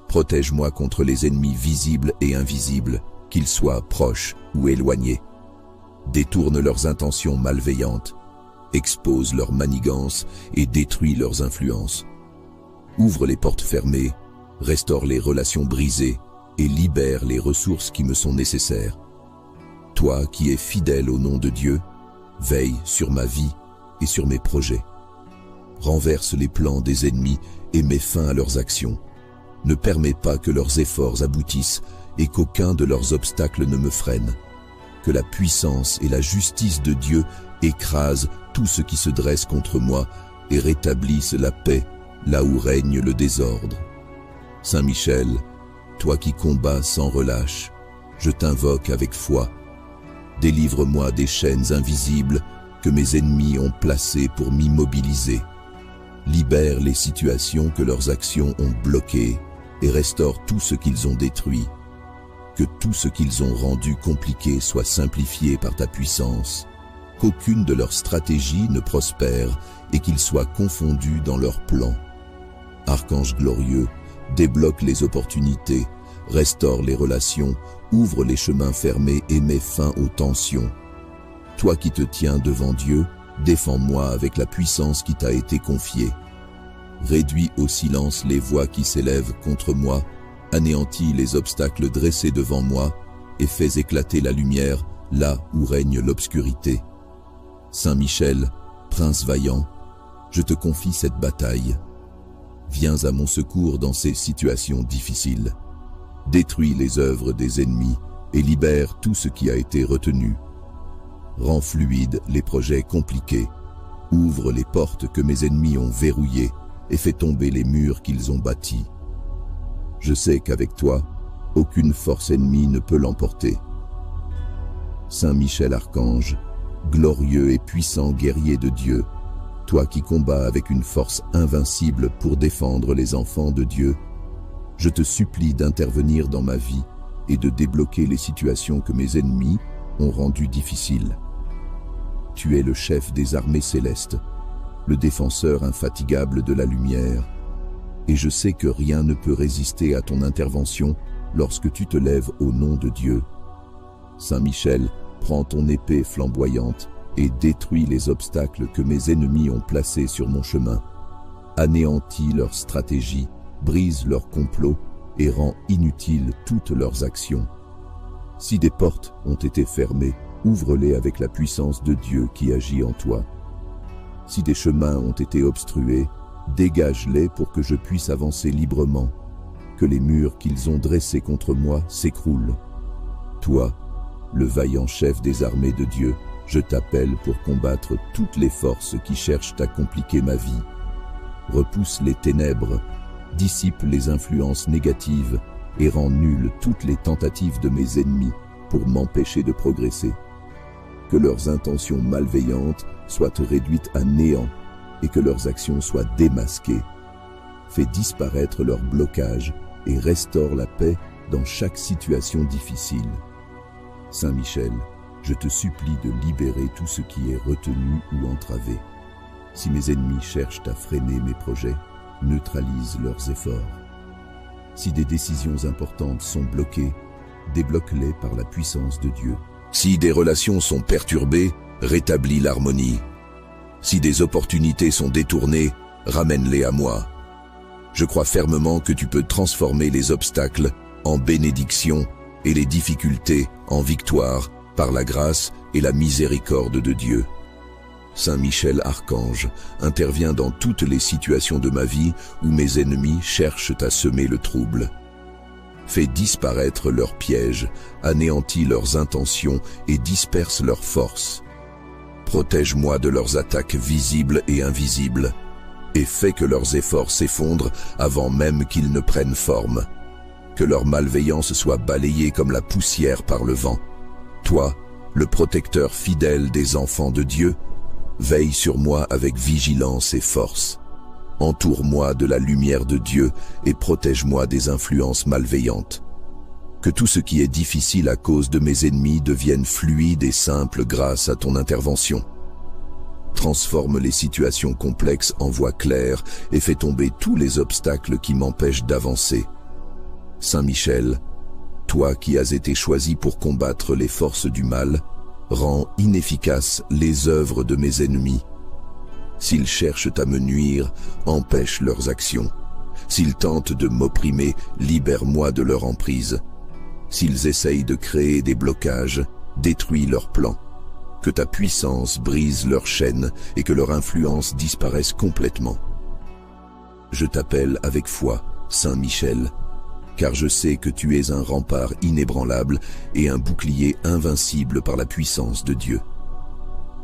protège-moi contre les ennemis visibles et invisibles, qu'ils soient proches ou éloignés. Détourne leurs intentions malveillantes, expose leurs manigances et détruis leurs influences. Ouvre les portes fermées, restaure les relations brisées et libère les ressources qui me sont nécessaires. Toi qui es fidèle au nom de Dieu, veille sur ma vie et sur mes projets. Renverse les plans des ennemis et mets fin à leurs actions. Ne permets pas que leurs efforts aboutissent et qu'aucun de leurs obstacles ne me freine. Que la puissance et la justice de Dieu écrasent tout ce qui se dresse contre moi et rétablissent la paix là où règne le désordre. Saint Michel, toi qui combats sans relâche, je t'invoque avec foi. Délivre-moi des chaînes invisibles que mes ennemis ont placées pour m'immobiliser. Libère les situations que leurs actions ont bloquées et restaure tout ce qu'ils ont détruit. Que tout ce qu'ils ont rendu compliqué soit simplifié par ta puissance. Qu'aucune de leurs stratégies ne prospère et qu'ils soient confondus dans leurs plans. Archange glorieux, débloque les opportunités, restaure les relations, ouvre les chemins fermés et mets fin aux tensions. Toi qui te tiens devant Dieu, défends-moi avec la puissance qui t'a été confiée. Réduis au silence les voix qui s'élèvent contre moi, anéantis les obstacles dressés devant moi et fais éclater la lumière là où règne l'obscurité. Saint Michel, prince vaillant, je te confie cette bataille. Viens à mon secours dans ces situations difficiles. Détruis les œuvres des ennemis et libère tout ce qui a été retenu. Rends fluides les projets compliqués. Ouvre les portes que mes ennemis ont verrouillées et fais tomber les murs qu'ils ont bâtis. Je sais qu'avec toi, aucune force ennemie ne peut l'emporter. Saint Michel Archange, glorieux et puissant guerrier de Dieu, toi qui combats avec une force invincible pour défendre les enfants de Dieu, je te supplie d'intervenir dans ma vie et de débloquer les situations que mes ennemis ont rendues difficiles. Tu es le chef des armées célestes, le défenseur infatigable de la lumière, et je sais que rien ne peut résister à ton intervention lorsque tu te lèves au nom de Dieu. Saint Michel, prends ton épée flamboyante et détruis les obstacles que mes ennemis ont placés sur mon chemin. Anéantis leurs stratégies, brise leurs complots et rends inutiles toutes leurs actions. Si des portes ont été fermées, ouvre-les avec la puissance de Dieu qui agit en toi. Si des chemins ont été obstrués, dégage-les pour que je puisse avancer librement. Que les murs qu'ils ont dressés contre moi s'écroulent. Toi, le vaillant chef des armées de Dieu, je t'appelle pour combattre toutes les forces qui cherchent à compliquer ma vie. Repousse les ténèbres, dissipe les influences négatives et rend nulles toutes les tentatives de mes ennemis pour m'empêcher de progresser. Que leurs intentions malveillantes soient réduites à néant et que leurs actions soient démasquées. Fais disparaître leurs blocages et restaure la paix dans chaque situation difficile. Saint Michel, je te supplie de libérer tout ce qui est retenu ou entravé. Si mes ennemis cherchent à freiner mes projets, neutralise leurs efforts. Si des décisions importantes sont bloquées, débloque-les par la puissance de Dieu. Si des relations sont perturbées, rétablis l'harmonie. Si des opportunités sont détournées, ramène-les à moi. Je crois fermement que tu peux transformer les obstacles en bénédiction et les difficultés en victoire par la grâce et la miséricorde de Dieu. Saint Michel Archange intervient dans toutes les situations de ma vie où mes ennemis cherchent à semer le trouble. Fais disparaître leurs pièges, anéantis leurs intentions et disperse leurs forces. Protège-moi de leurs attaques visibles et invisibles, et fais que leurs efforts s'effondrent avant même qu'ils ne prennent forme. Que leur malveillance soit balayée comme la poussière par le vent. Toi, le protecteur fidèle des enfants de Dieu, veille sur moi avec vigilance et force. Entoure-moi de la lumière de Dieu et protège-moi des influences malveillantes. Que tout ce qui est difficile à cause de mes ennemis devienne fluide et simple grâce à ton intervention. Transforme les situations complexes en voies claires et fais tomber tous les obstacles qui m'empêchent d'avancer. Saint Michel, toi qui as été choisi pour combattre les forces du mal, rends inefficaces les œuvres de mes ennemis. S'ils cherchent à me nuire, empêche leurs actions. S'ils tentent de m'opprimer, libère-moi de leur emprise. S'ils essayent de créer des blocages, détruis leurs plans. Que ta puissance brise leurs chaînes et que leur influence disparaisse complètement. Je t'appelle avec foi, Saint Michel, car je sais que tu es un rempart inébranlable et un bouclier invincible par la puissance de Dieu.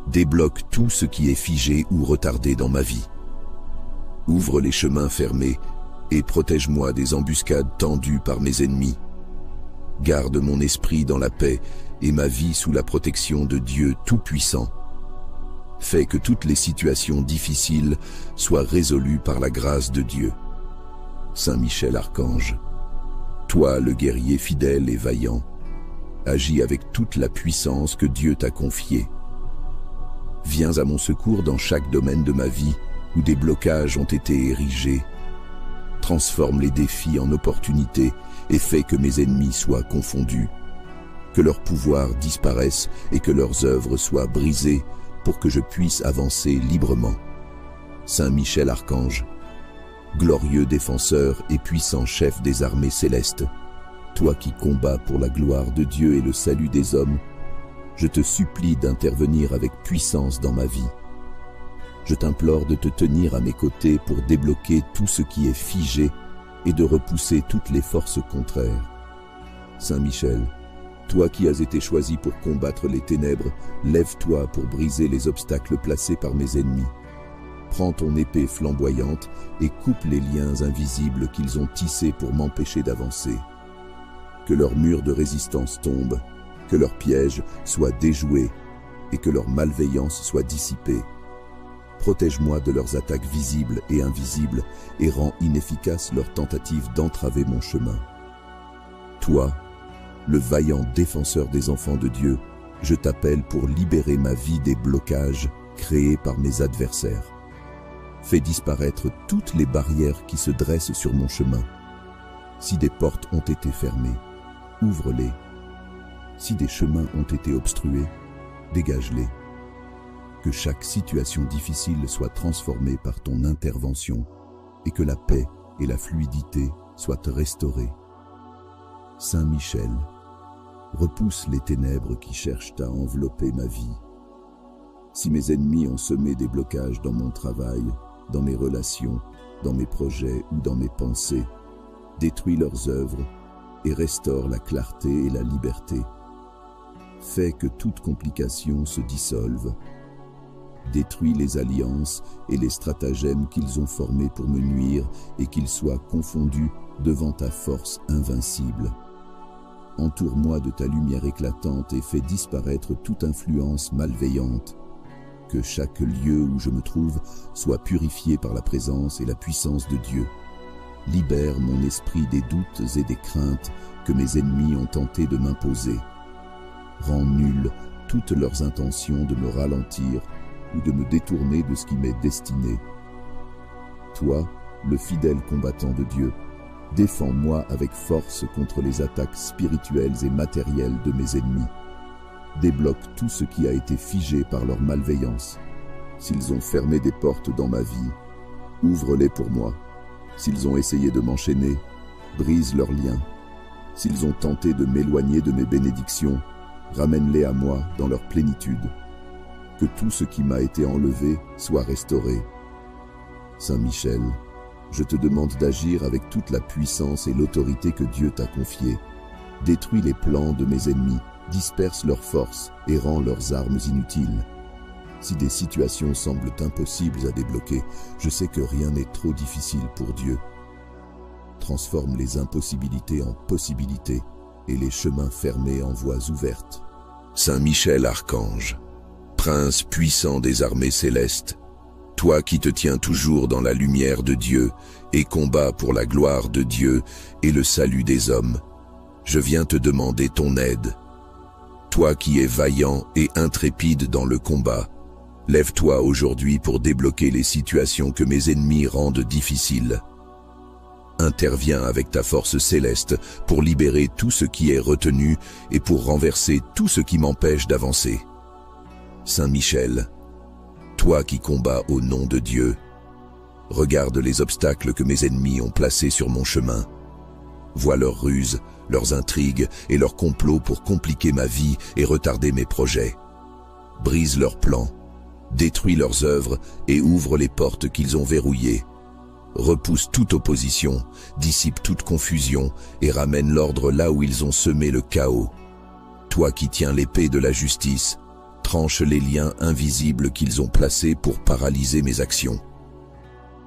Débloque tout ce qui est figé ou retardé dans ma vie. Ouvre les chemins fermés et protège-moi des embuscades tendues par mes ennemis. Garde mon esprit dans la paix et ma vie sous la protection de Dieu Tout-Puissant. Fais que toutes les situations difficiles soient résolues par la grâce de Dieu. Saint Michel Archange, toi le guerrier fidèle et vaillant, agis avec toute la puissance que Dieu t'a confiée. Viens à mon secours dans chaque domaine de ma vie où des blocages ont été érigés. Transforme les défis en opportunités et fais que mes ennemis soient confondus. Que leur pouvoir disparaisse et que leurs œuvres soient brisées pour que je puisse avancer librement. Saint Michel Archange, glorieux défenseur et puissant chef des armées célestes, toi qui combats pour la gloire de Dieu et le salut des hommes, je te supplie d'intervenir avec puissance dans ma vie. Je t'implore de te tenir à mes côtés pour débloquer tout ce qui est figé et de repousser toutes les forces contraires. Saint Michel, toi qui as été choisi pour combattre les ténèbres, lève-toi pour briser les obstacles placés par mes ennemis. Prends ton épée flamboyante et coupe les liens invisibles qu'ils ont tissés pour m'empêcher d'avancer. Que leurs murs de résistance tombent, que leurs pièges soient déjoués et que leur malveillance soit dissipée. Protège-moi de leurs attaques visibles et invisibles et rends inefficaces leurs tentatives d'entraver mon chemin. Toi, le vaillant défenseur des enfants de Dieu, je t'appelle pour libérer ma vie des blocages créés par mes adversaires. Fais disparaître toutes les barrières qui se dressent sur mon chemin. Si des portes ont été fermées, ouvre-les. Si des chemins ont été obstrués, dégage-les. Que chaque situation difficile soit transformée par ton intervention et que la paix et la fluidité soient restaurées. Saint Michel, repousse les ténèbres qui cherchent à envelopper ma vie. Si mes ennemis ont semé des blocages dans mon travail, dans mes relations, dans mes projets ou dans mes pensées, détruis leurs œuvres et restaure la clarté et la liberté. Fais que toute complication se dissolve. Détruis les alliances et les stratagèmes qu'ils ont formés pour me nuire et qu'ils soient confondus devant ta force invincible. Entoure-moi de ta lumière éclatante et fais disparaître toute influence malveillante. que chaque lieu où je me trouve soit purifié par la présence et la puissance de Dieu. Libère mon esprit des doutes et des craintes que mes ennemis ont tenté de m'imposer. Rends nulles toutes leurs intentions de me ralentir ou de me détourner de ce qui m'est destiné. Toi, le fidèle combattant de Dieu, défends-moi avec force contre les attaques spirituelles et matérielles de mes ennemis. Débloque tout ce qui a été figé par leur malveillance. S'ils ont fermé des portes dans ma vie, ouvre-les pour moi. S'ils ont essayé de m'enchaîner, brise leurs liens. S'ils ont tenté de m'éloigner de mes bénédictions, ramène-les à moi dans leur plénitude. Que tout ce qui m'a été enlevé soit restauré. Saint Michel, je te demande d'agir avec toute la puissance et l'autorité que Dieu t'a confiée. Détruis les plans de mes ennemis, disperse leurs forces et rends leurs armes inutiles. Si des situations semblent impossibles à débloquer, je sais que rien n'est trop difficile pour Dieu. Transforme les impossibilités en possibilités et les chemins fermés en voies ouvertes. Saint Michel Archange, Prince puissant des armées célestes, toi qui te tiens toujours dans la lumière de Dieu et combats pour la gloire de Dieu et le salut des hommes, je viens te demander ton aide. Toi qui es vaillant et intrépide dans le combat, lève-toi aujourd'hui pour débloquer les situations que mes ennemis rendent difficiles. Interviens avec ta force céleste pour libérer tout ce qui est retenu et pour renverser tout ce qui m'empêche d'avancer. Saint Michel, toi qui combats au nom de Dieu, regarde les obstacles que mes ennemis ont placés sur mon chemin. Vois leurs ruses, leurs intrigues et leurs complots pour compliquer ma vie et retarder mes projets. Brise leurs plans, détruis leurs œuvres et ouvre les portes qu'ils ont verrouillées. Repousse toute opposition, dissipe toute confusion et ramène l'ordre là où ils ont semé le chaos. Toi qui tiens l'épée de la justice, tranche les liens invisibles qu'ils ont placés pour paralyser mes actions.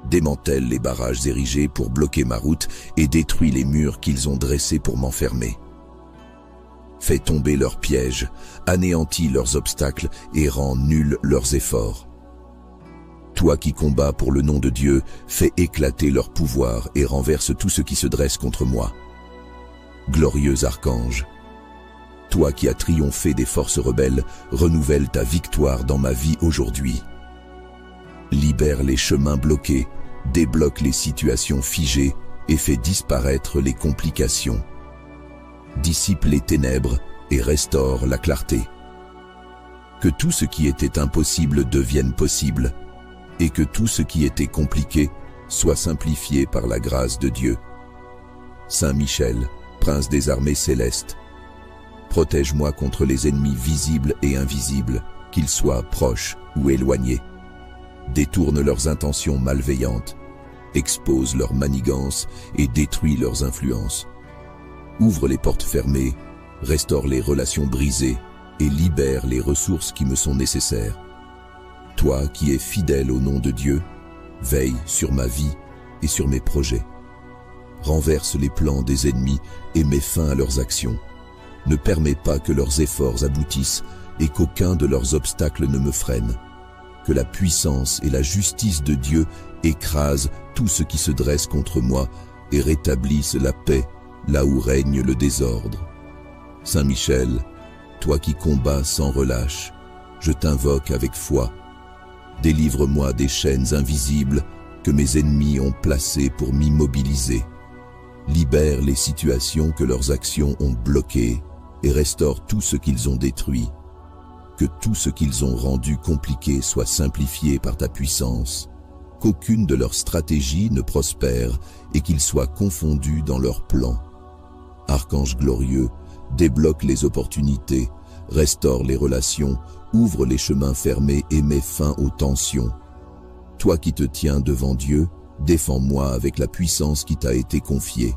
Démantèle les barrages érigés pour bloquer ma route et détruis les murs qu'ils ont dressés pour m'enfermer. Fais tomber leurs pièges, anéantis leurs obstacles et rends nuls leurs efforts. Toi qui combats pour le nom de Dieu, fais éclater leur pouvoir et renverse tout ce qui se dresse contre moi. Glorieux archange, toi qui as triomphé des forces rebelles, renouvelle ta victoire dans ma vie aujourd'hui. Libère les chemins bloqués, débloque les situations figées et fais disparaître les complications. Dissipe les ténèbres et restaure la clarté. Que tout ce qui était impossible devienne possible et que tout ce qui était compliqué soit simplifié par la grâce de Dieu. Saint Michel, Prince des armées célestes, protège-moi contre les ennemis visibles et invisibles, qu'ils soient proches ou éloignés. Détourne leurs intentions malveillantes, expose leurs manigances et détruis leurs influences. Ouvre les portes fermées, restaure les relations brisées et libère les ressources qui me sont nécessaires. Toi qui es fidèle au nom de Dieu, veille sur ma vie et sur mes projets. Renverse les plans des ennemis et mets fin à leurs actions. Ne permets pas que leurs efforts aboutissent et qu'aucun de leurs obstacles ne me freine. Que la puissance et la justice de Dieu écrasent tout ce qui se dresse contre moi et rétablissent la paix là où règne le désordre. Saint Michel, toi qui combats sans relâche, je t'invoque avec foi. Délivre-moi des chaînes invisibles que mes ennemis ont placées pour m'immobiliser. Libère les situations que leurs actions ont bloquées et restaure tout ce qu'ils ont détruit. Que tout ce qu'ils ont rendu compliqué soit simplifié par ta puissance. Qu'aucune de leurs stratégies ne prospère et qu'ils soient confondus dans leurs plans. Archange glorieux, débloque les opportunités, restaure les relations, ouvre les chemins fermés et mets fin aux tensions. Toi qui te tiens devant Dieu, défends-moi avec la puissance qui t'a été confiée.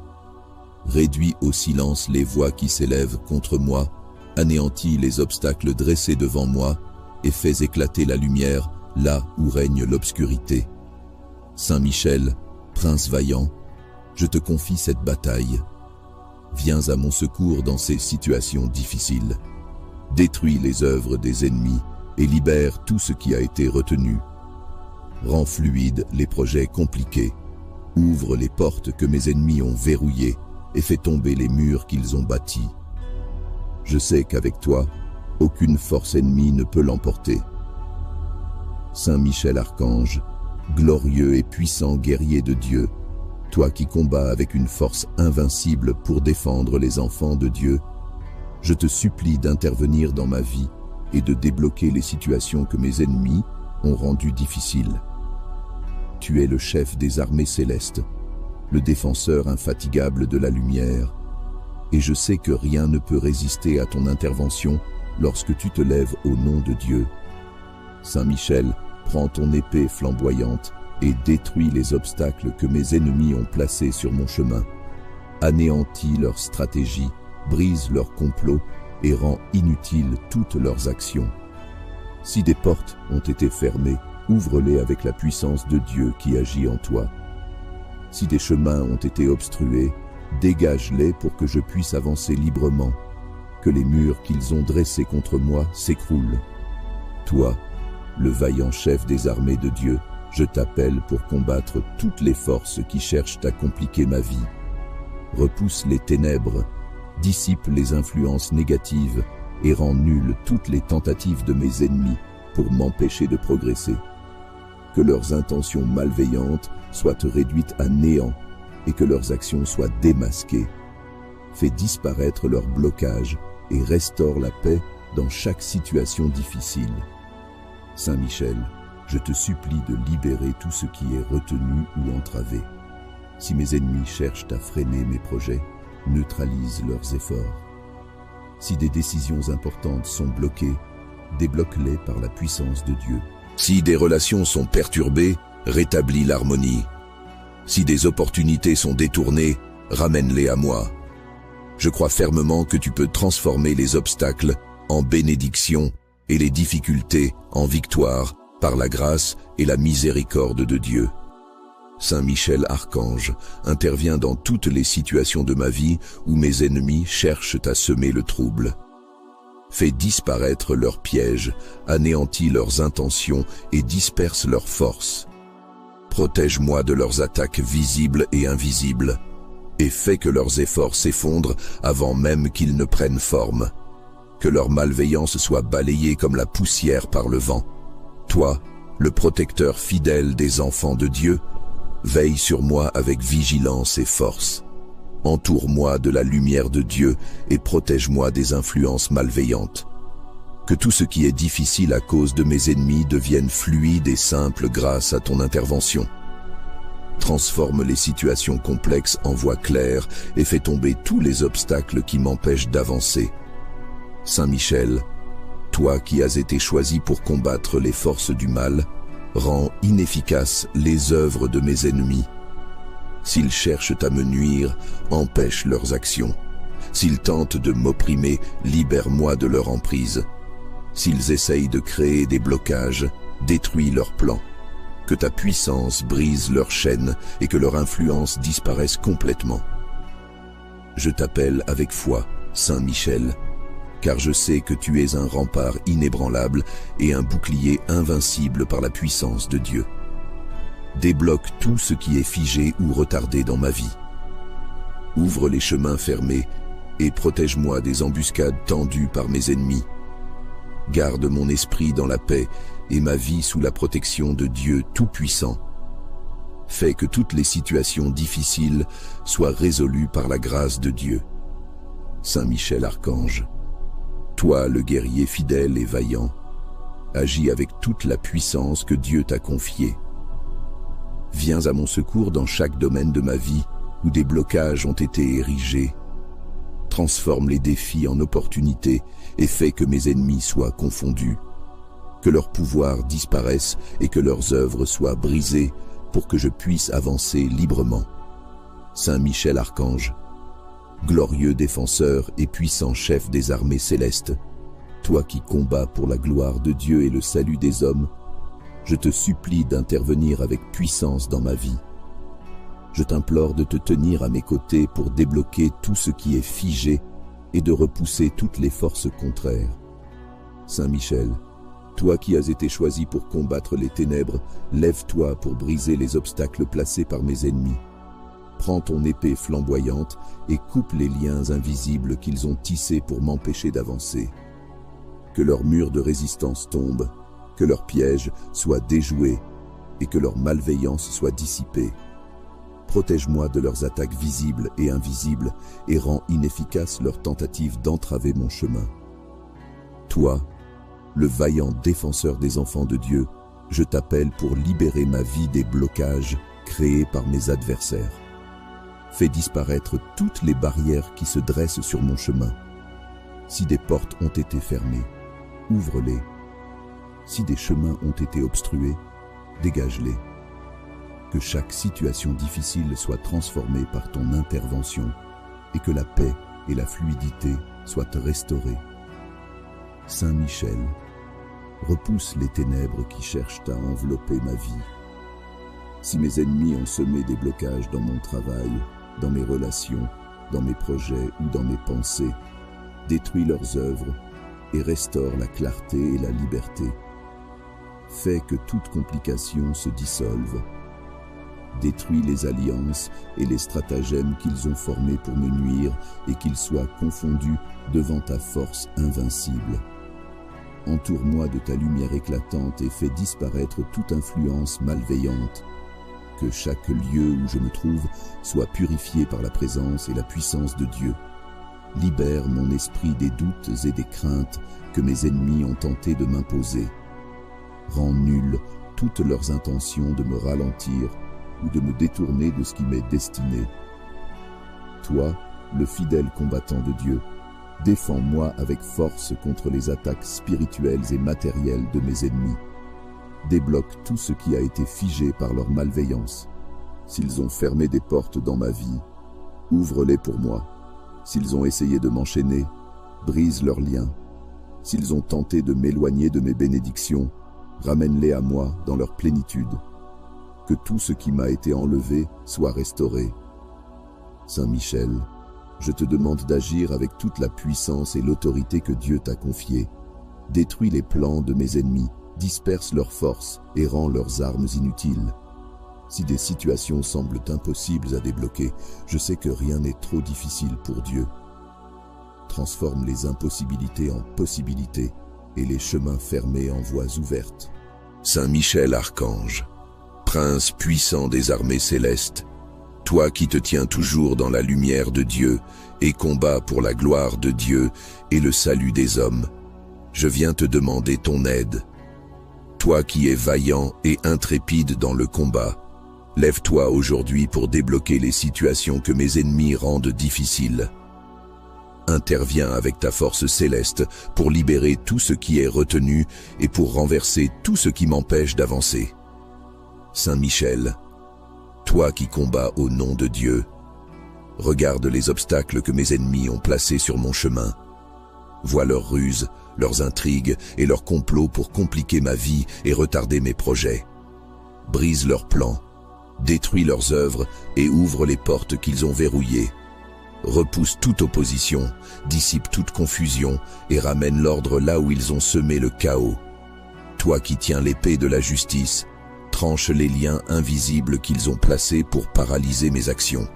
Réduis au silence les voix qui s'élèvent contre moi, anéantis les obstacles dressés devant moi et fais éclater la lumière là où règne l'obscurité. Saint Michel, Prince vaillant, je te confie cette bataille. Viens à mon secours dans ces situations difficiles. Détruis les œuvres des ennemis et libère tout ce qui a été retenu. Rends fluides les projets compliqués. Ouvre les portes que mes ennemis ont verrouillées et fais tomber les murs qu'ils ont bâtis. Je sais qu'avec toi, aucune force ennemie ne peut l'emporter. Saint Michel Archange, glorieux et puissant guerrier de Dieu, toi qui combats avec une force invincible pour défendre les enfants de Dieu, je te supplie d'intervenir dans ma vie et de débloquer les situations que mes ennemis ont rendues difficiles. Tu es le chef des armées célestes, le défenseur infatigable de la lumière, et je sais que rien ne peut résister à ton intervention lorsque tu te lèves au nom de Dieu. Saint Michel, prends ton épée flamboyante et détruis les obstacles que mes ennemis ont placés sur mon chemin. Anéantis leurs stratégies, brise leurs complots et rends inutiles toutes leurs actions. Si des portes ont été fermées, ouvre-les avec la puissance de Dieu qui agit en toi. Si des chemins ont été obstrués, dégage-les pour que je puisse avancer librement, que les murs qu'ils ont dressés contre moi s'écroulent. Toi, le vaillant chef des armées de Dieu, je t'appelle pour combattre toutes les forces qui cherchent à compliquer ma vie. Repousse les ténèbres, dissipe les influences négatives et rend nulles toutes les tentatives de mes ennemis pour m'empêcher de progresser. Que leurs intentions malveillantes soient réduites à néant et que leurs actions soient démasquées. Fais disparaître leurs blocages et restaure la paix dans chaque situation difficile. Saint Michel, je te supplie de libérer tout ce qui est retenu ou entravé. Si mes ennemis cherchent à freiner mes projets, neutralise leurs efforts. Si des décisions importantes sont bloquées, débloque-les par la puissance de Dieu. Si des relations sont perturbées, rétablis l'harmonie. Si des opportunités sont détournées, ramène-les à moi. Je crois fermement que tu peux transformer les obstacles en bénédiction et les difficultés en victoire par la grâce et la miséricorde de Dieu. Saint Michel Archange, intervient dans toutes les situations de ma vie où mes ennemis cherchent à semer le trouble. Fais disparaître leurs pièges, anéantis leurs intentions et disperse leurs forces. Protège-moi de leurs attaques visibles et invisibles, et fais que leurs efforts s'effondrent avant même qu'ils ne prennent forme. Que leur malveillance soit balayée comme la poussière par le vent. Toi, le protecteur fidèle des enfants de Dieu, veille sur moi avec vigilance et force. Entoure-moi de la lumière de Dieu et protège-moi des influences malveillantes. Que tout ce qui est difficile à cause de mes ennemis devienne fluide et simple grâce à ton intervention. Transforme les situations complexes en voies claires et fais tomber tous les obstacles qui m'empêchent d'avancer. Saint Michel, toi qui as été choisi pour combattre les forces du mal, rends inefficaces les œuvres de mes ennemis. S'ils cherchent à me nuire, empêche leurs actions. S'ils tentent de m'opprimer, libère-moi de leur emprise. S'ils essayent de créer des blocages, détruis leurs plans. Que ta puissance brise leurs chaînes et que leur influence disparaisse complètement. Je t'appelle avec foi, Saint Michel, car je sais que tu es un rempart inébranlable et un bouclier invincible par la puissance de Dieu. Débloque tout ce qui est figé ou retardé dans ma vie. Ouvre les chemins fermés et protège-moi des embuscades tendues par mes ennemis. Garde mon esprit dans la paix et ma vie sous la protection de Dieu Tout-Puissant. Fais que toutes les situations difficiles soient résolues par la grâce de Dieu. Saint Michel Archange, toi le guerrier fidèle et vaillant, agis avec toute la puissance que Dieu t'a confiée. Viens à mon secours dans chaque domaine de ma vie où des blocages ont été érigés. Transforme les défis en opportunités et fais que mes ennemis soient confondus. Que leur pouvoir disparaisse et que leurs œuvres soient brisées pour que je puisse avancer librement. Saint Michel Archange, glorieux défenseur et puissant chef des armées célestes, toi qui combats pour la gloire de Dieu et le salut des hommes, je te supplie d'intervenir avec puissance dans ma vie. Je t'implore de te tenir à mes côtés pour débloquer tout ce qui est figé et de repousser toutes les forces contraires. Saint Michel, Toi qui as été choisi pour combattre les ténèbres, lève-toi pour briser les obstacles placés par mes ennemis. Prends ton épée flamboyante et coupe les liens invisibles qu'ils ont tissés pour m'empêcher d'avancer. Que leurs murs de résistance tombent, que leurs pièges soient déjoués et que leur malveillance soit dissipée. Protège-moi de leurs attaques visibles et invisibles et rends inefficaces leurs tentatives d'entraver mon chemin. Toi, le vaillant défenseur des enfants de Dieu, je t'appelle pour libérer ma vie des blocages créés par mes adversaires. Fais disparaître toutes les barrières qui se dressent sur mon chemin. Si des portes ont été fermées, ouvre-les. Si des chemins ont été obstrués, dégage-les. Que chaque situation difficile soit transformée par ton intervention et que la paix et la fluidité soient restaurées. Saint Michel, repousse les ténèbres qui cherchent à envelopper ma vie. Si mes ennemis ont semé des blocages dans mon travail, dans mes relations, dans mes projets ou dans mes pensées, détruis leurs œuvres et restaure la clarté et la liberté. Fais que toute complication se dissolve. Détruis les alliances et les stratagèmes qu'ils ont formés pour me nuire et qu'ils soient confondus devant ta force invincible. Entoure-moi de ta lumière éclatante et fais disparaître toute influence malveillante. Que chaque lieu où je me trouve soit purifié par la présence et la puissance de Dieu. Libère mon esprit des doutes et des craintes que mes ennemis ont tenté de m'imposer. Rends nulles toutes leurs intentions de me ralentir ou de me détourner de ce qui m'est destiné. Toi, le fidèle combattant de Dieu, défends-moi avec force contre les attaques spirituelles et matérielles de mes ennemis. Débloque tout ce qui a été figé par leur malveillance. S'ils ont fermé des portes dans ma vie, ouvre-les pour moi. S'ils ont essayé de m'enchaîner, brise leurs liens. S'ils ont tenté de m'éloigner de mes bénédictions, ramène-les à moi dans leur plénitude. Que tout ce qui m'a été enlevé soit restauré. Saint Michel, je te demande d'agir avec toute la puissance et l'autorité que Dieu t'a confiée. Détruis les plans de mes ennemis, disperse leurs forces et rends leurs armes inutiles. Si des situations semblent impossibles à débloquer, je sais que rien n'est trop difficile pour Dieu. Transforme les impossibilités en possibilités et les chemins fermés en voies ouvertes. Saint Michel Archange, Prince puissant des armées célestes, toi qui te tiens toujours dans la lumière de Dieu et combats pour la gloire de Dieu et le salut des hommes, je viens te demander ton aide. Toi qui es vaillant et intrépide dans le combat, lève-toi aujourd'hui pour débloquer les situations que mes ennemis rendent difficiles. Interviens avec ta force céleste pour libérer tout ce qui est retenu et pour renverser tout ce qui m'empêche d'avancer. Saint Michel, toi qui combats au nom de Dieu, regarde les obstacles que mes ennemis ont placés sur mon chemin. Vois leurs ruses, leurs intrigues et leurs complots pour compliquer ma vie et retarder mes projets. Brise leurs plans, détruis leurs œuvres et ouvre les portes qu'ils ont verrouillées. Repousse toute opposition, dissipe toute confusion et ramène l'ordre là où ils ont semé le chaos. Toi qui tiens l'épée de la justice, tranche les liens invisibles qu'ils ont placés pour paralyser mes actions.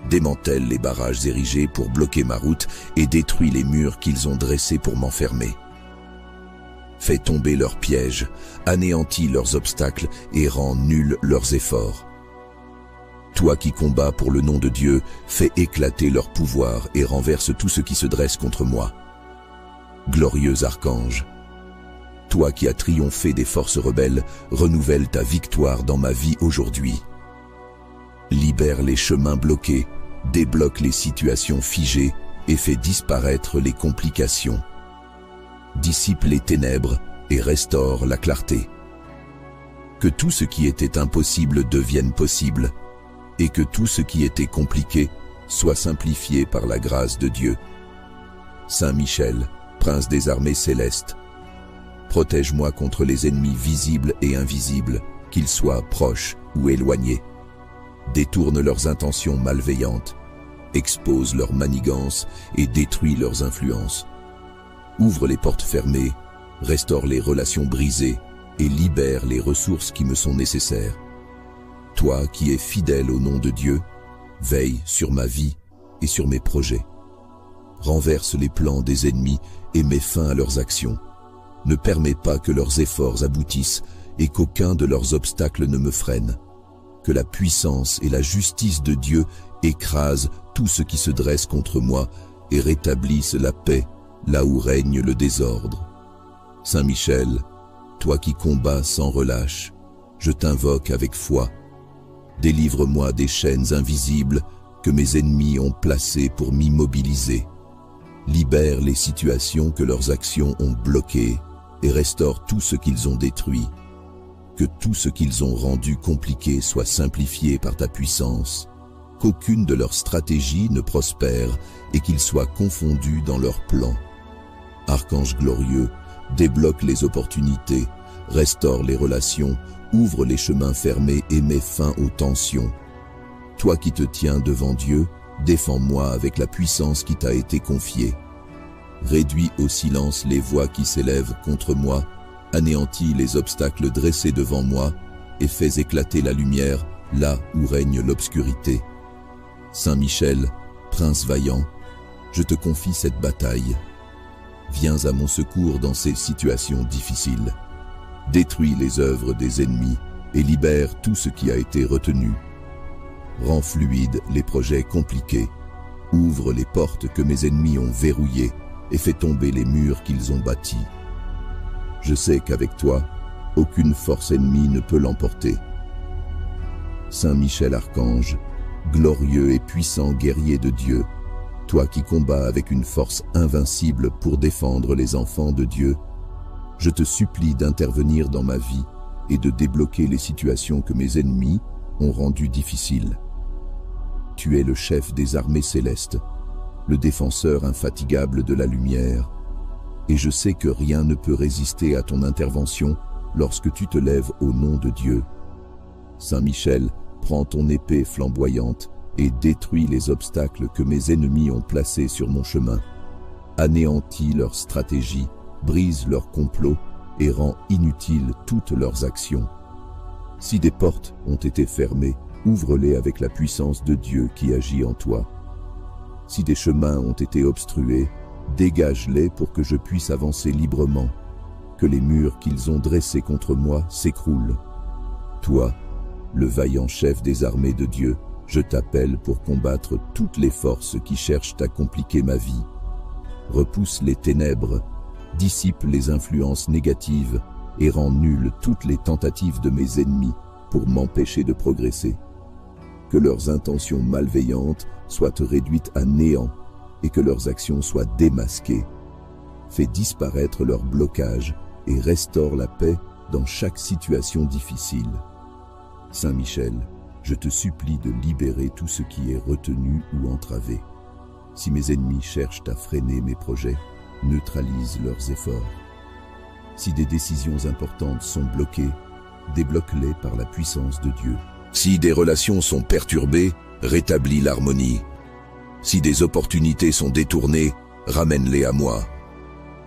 Démantèle les barrages érigés pour bloquer ma route et détruis les murs qu'ils ont dressés pour m'enfermer. Fais tomber leurs pièges, anéantis leurs obstacles et rends nuls leurs efforts. Toi qui combats pour le nom de Dieu, fais éclater leur pouvoir et renverse tout ce qui se dresse contre moi. Glorieux archange, toi qui as triomphé des forces rebelles, renouvelle ta victoire dans ma vie aujourd'hui. Libère les chemins bloqués, débloque les situations figées et fais disparaître les complications. Dissipe les ténèbres et restaure la clarté. Que tout ce qui était impossible devienne possible et que tout ce qui était compliqué soit simplifié par la grâce de Dieu. Saint Michel, Prince des armées célestes, protège-moi contre les ennemis visibles et invisibles, qu'ils soient proches ou éloignés. Détourne leurs intentions malveillantes, expose leurs manigances et détruis leurs influences. Ouvre les portes fermées, restaure les relations brisées et libère les ressources qui me sont nécessaires. Toi qui es fidèle au nom de Dieu, veille sur ma vie et sur mes projets. Renverse les plans des ennemis et mets fin à leurs actions. Ne permets pas que leurs efforts aboutissent et qu'aucun de leurs obstacles ne me freine. Que la puissance et la justice de Dieu écrasent tout ce qui se dresse contre moi et rétablissent la paix là où règne le désordre. Saint Michel, toi qui combats sans relâche, je t'invoque avec foi. Délivre-moi des chaînes invisibles que mes ennemis ont placées pour m'immobiliser. Libère les situations que leurs actions ont bloquées et restaure tout ce qu'ils ont détruit. Que tout ce qu'ils ont rendu compliqué soit simplifié par ta puissance, qu'aucune de leurs stratégies ne prospère et qu'ils soient confondus dans leurs plans. Archange glorieux, débloque les opportunités, restaure les relations, ouvre les chemins fermés et mets fin aux tensions. Toi qui te tiens devant Dieu, défends-moi avec la puissance qui t'a été confiée. Réduis au silence les voix qui s'élèvent contre moi, anéantis les obstacles dressés devant moi et fais éclater la lumière là où règne l'obscurité. Saint Michel, prince vaillant, je te confie cette bataille. Viens à mon secours dans ces situations difficiles. Détruis les œuvres des ennemis et libère tout ce qui a été retenu. Rends fluides les projets compliqués. Ouvre les portes que mes ennemis ont verrouillées et fais tomber les murs qu'ils ont bâtis. Je sais qu'avec toi, aucune force ennemie ne peut l'emporter. Saint Michel Archange, glorieux et puissant guerrier de Dieu, toi qui combats avec une force invincible pour défendre les enfants de Dieu, je te supplie d'intervenir dans ma vie et de débloquer les situations que mes ennemis ont rendues difficiles. Tu es le chef des armées célestes, le défenseur infatigable de la lumière, et je sais que rien ne peut résister à ton intervention lorsque tu te lèves au nom de Dieu. Saint Michel, prends ton épée flamboyante et détruis les obstacles que mes ennemis ont placés sur mon chemin. Anéantis leurs stratégies, brise leurs complots et rends inutiles toutes leurs actions. Si des portes ont été fermées, ouvre-les avec la puissance de Dieu qui agit en toi. Si des chemins ont été obstrués, dégage-les pour que je puisse avancer librement. Que les murs qu'ils ont dressés contre moi s'écroulent. Toi, le vaillant chef des armées de Dieu, je t'appelle pour combattre toutes les forces qui cherchent à compliquer ma vie. Repousse les ténèbres, dissipe les influences négatives et rend nulles toutes les tentatives de mes ennemis pour m'empêcher de progresser. Que leurs intentions malveillantes soient réduites à néant et que leurs actions soient démasquées. Fais disparaître leurs blocages et restaure la paix dans chaque situation difficile. Saint Michel, je te supplie de libérer tout ce qui est retenu ou entravé. Si mes ennemis cherchent à freiner mes projets, neutralise leurs efforts. Si des décisions importantes sont bloquées, débloque-les par la puissance de Dieu. Si des relations sont perturbées, rétablis l'harmonie. Si des opportunités sont détournées, ramène-les à moi.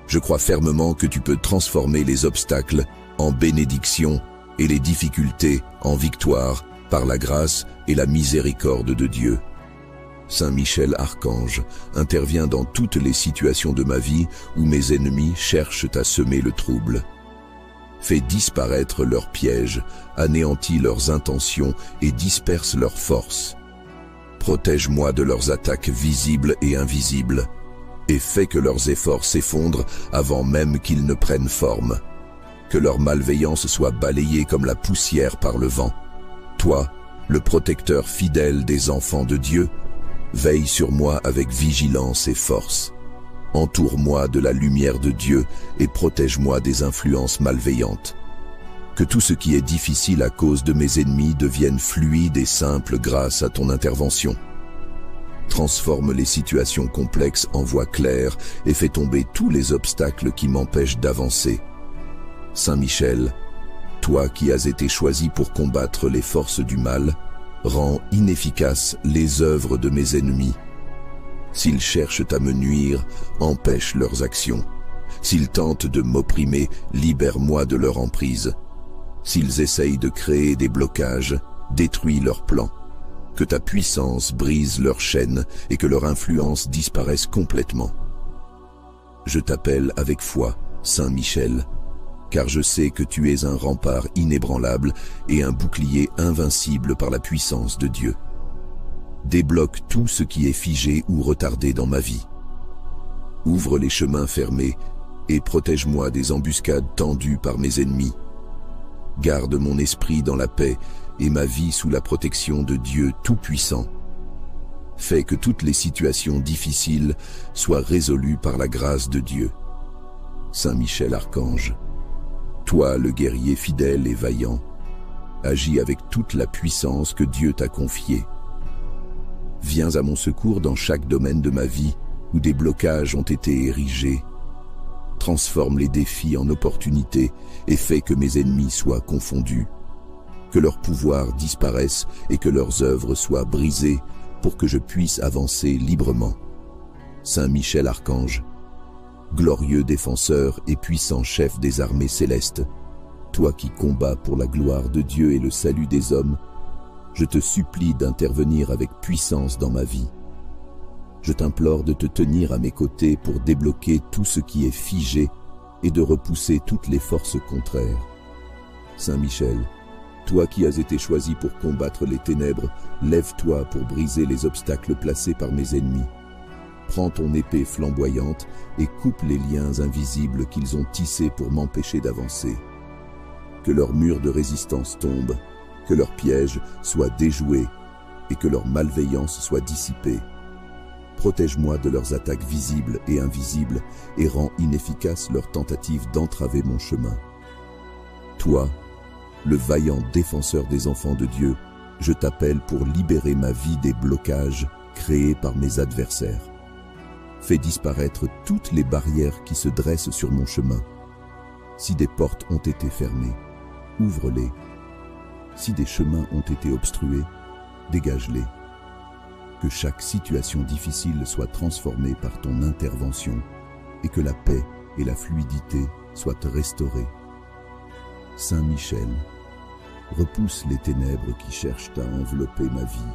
Je crois fermement que tu peux transformer les obstacles en bénédiction et les difficultés en victoire par la grâce et la miséricorde de Dieu. Saint Michel Archange intervient dans toutes les situations de ma vie où mes ennemis cherchent à semer le trouble. Fais disparaître leurs pièges, anéantis leurs intentions et disperse leurs forces. Protège-moi de leurs attaques visibles et invisibles, et fais que leurs efforts s'effondrent avant même qu'ils ne prennent forme. Que leur malveillance soit balayée comme la poussière par le vent. Toi, le protecteur fidèle des enfants de Dieu, veille sur moi avec vigilance et force. Entoure-moi de la lumière de Dieu et protège-moi des influences malveillantes. Que tout ce qui est difficile à cause de mes ennemis devienne fluide et simple grâce à ton intervention. Transforme les situations complexes en voies claires et fais tomber tous les obstacles qui m'empêchent d'avancer. Saint Michel, toi qui as été choisi pour combattre les forces du mal, rends inefficaces les œuvres de mes ennemis. S'ils cherchent à me nuire, empêche leurs actions. S'ils tentent de m'opprimer, libère-moi de leur emprise. S'ils essayent de créer des blocages, détruis leurs plans. Que ta puissance brise leurs chaînes et que leur influence disparaisse complètement. Je t'appelle avec foi, Saint Michel, car je sais que tu es un rempart inébranlable et un bouclier invincible par la puissance de Dieu. Débloque tout ce qui est figé ou retardé dans ma vie. Ouvre les chemins fermés et protège-moi des embuscades tendues par mes ennemis. Garde mon esprit dans la paix et ma vie sous la protection de Dieu Tout-Puissant. Fais que toutes les situations difficiles soient résolues par la grâce de Dieu. Saint Michel Archange, toi le guerrier fidèle et vaillant, agis avec toute la puissance que Dieu t'a confiée. Viens à mon secours dans chaque domaine de ma vie où des blocages ont été érigés. Transforme les défis en opportunités et fais que mes ennemis soient confondus. Que leur pouvoir disparaisse et que leurs œuvres soient brisées pour que je puisse avancer librement. Saint Michel Archange, glorieux défenseur et puissant chef des armées célestes, toi qui combats pour la gloire de Dieu et le salut des hommes, je te supplie d'intervenir avec puissance dans ma vie. Je t'implore de te tenir à mes côtés pour débloquer tout ce qui est figé et de repousser toutes les forces contraires. Saint Michel, toi qui as été choisi pour combattre les ténèbres, lève-toi pour briser les obstacles placés par mes ennemis. Prends ton épée flamboyante et coupe les liens invisibles qu'ils ont tissés pour m'empêcher d'avancer. Que leurs murs de résistance tombent, que leurs pièges soient déjoués et que leur malveillance soit dissipée. Protège-moi de leurs attaques visibles et invisibles et rends inefficaces leurs tentatives d'entraver mon chemin. Toi, le vaillant défenseur des enfants de Dieu, je t'appelle pour libérer ma vie des blocages créés par mes adversaires. Fais disparaître toutes les barrières qui se dressent sur mon chemin. Si des portes ont été fermées, ouvre-les. Si des chemins ont été obstrués, dégage-les. Que chaque situation difficile soit transformée par ton intervention et que la paix et la fluidité soient restaurées. Saint Michel, repousse les ténèbres qui cherchent à envelopper ma vie.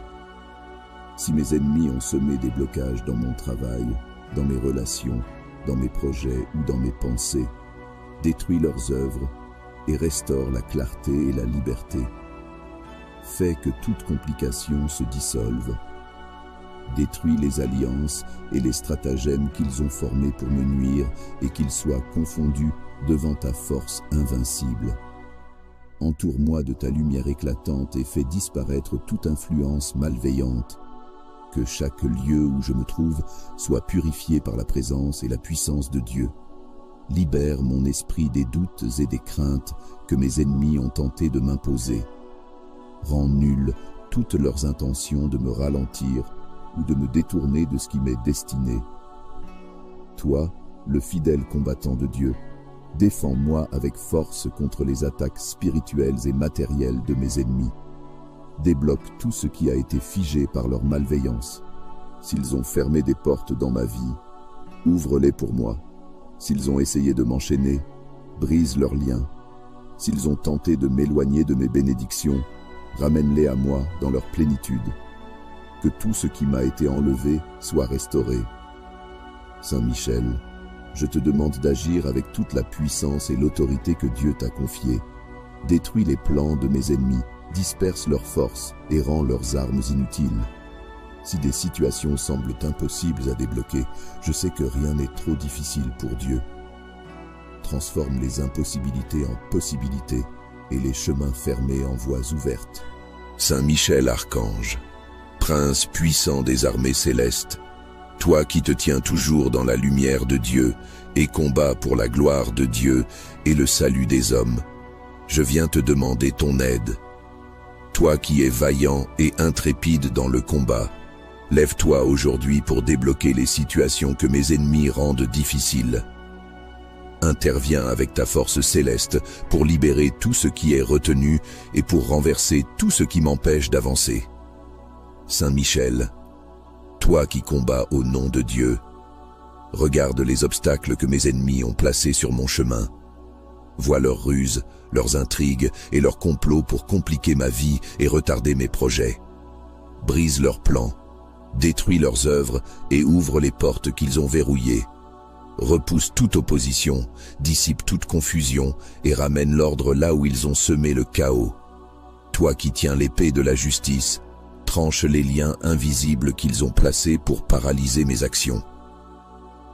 Si mes ennemis ont semé des blocages dans mon travail, dans mes relations, dans mes projets ou dans mes pensées, détruis leurs œuvres et restaure la clarté et la liberté. Fais que toute complication se dissolve. Détruis les alliances et les stratagèmes qu'ils ont formés pour me nuire et qu'ils soient confondus devant ta force invincible. Entoure-moi de ta lumière éclatante et fais disparaître toute influence malveillante. Que chaque lieu où je me trouve soit purifié par la présence et la puissance de Dieu. Libère mon esprit des doutes et des craintes que mes ennemis ont tenté de m'imposer. Rends nulles toutes leurs intentions de me ralentir ou de me détourner de ce qui m'est destiné. Toi, le fidèle combattant de Dieu, défends-moi avec force contre les attaques spirituelles et matérielles de mes ennemis. Débloque tout ce qui a été figé par leur malveillance. S'ils ont fermé des portes dans ma vie, ouvre-les pour moi. S'ils ont essayé de m'enchaîner, brise leurs liens. S'ils ont tenté de m'éloigner de mes bénédictions, ramène-les à moi dans leur plénitude. Que tout ce qui m'a été enlevé soit restauré. Saint Michel, je te demande d'agir avec toute la puissance et l'autorité que Dieu t'a confiée. Détruis les plans de mes ennemis, disperse leurs forces et rends leurs armes inutiles. Si des situations semblent impossibles à débloquer, je sais que rien n'est trop difficile pour Dieu. Transforme les impossibilités en possibilités et les chemins fermés en voies ouvertes. Saint Michel Archange, Prince puissant des armées célestes, toi qui te tiens toujours dans la lumière de Dieu et combats pour la gloire de Dieu et le salut des hommes, je viens te demander ton aide. Toi qui es vaillant et intrépide dans le combat, lève-toi aujourd'hui pour débloquer les situations que mes ennemis rendent difficiles. Interviens avec ta force céleste pour libérer tout ce qui est retenu et pour renverser tout ce qui m'empêche d'avancer. Saint Michel, toi qui combats au nom de Dieu, regarde les obstacles que mes ennemis ont placés sur mon chemin. Vois leurs ruses, leurs intrigues et leurs complots pour compliquer ma vie et retarder mes projets. Brise leurs plans, détruis leurs œuvres et ouvre les portes qu'ils ont verrouillées. Repousse toute opposition, dissipe toute confusion et ramène l'ordre là où ils ont semé le chaos. Toi qui tiens l'épée de la justice, tranche les liens invisibles qu'ils ont placés pour paralyser mes actions.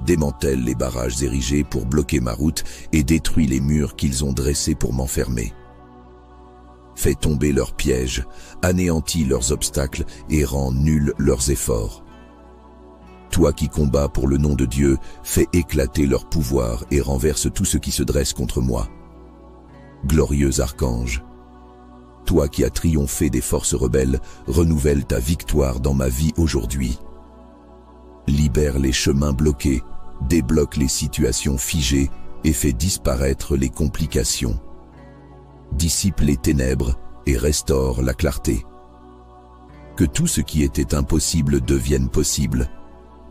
Démantèle les barrages érigés pour bloquer ma route et détruis les murs qu'ils ont dressés pour m'enfermer. Fais tomber leurs pièges, anéantis leurs obstacles et rends nuls leurs efforts. Toi qui combats pour le nom de Dieu, fais éclater leur pouvoir et renverse tout ce qui se dresse contre moi. Glorieux archange, toi qui as triomphé des forces rebelles, renouvelle ta victoire dans ma vie aujourd'hui. Libère les chemins bloqués, débloque les situations figées et fais disparaître les complications. Dissipe les ténèbres et restaure la clarté. Que tout ce qui était impossible devienne possible,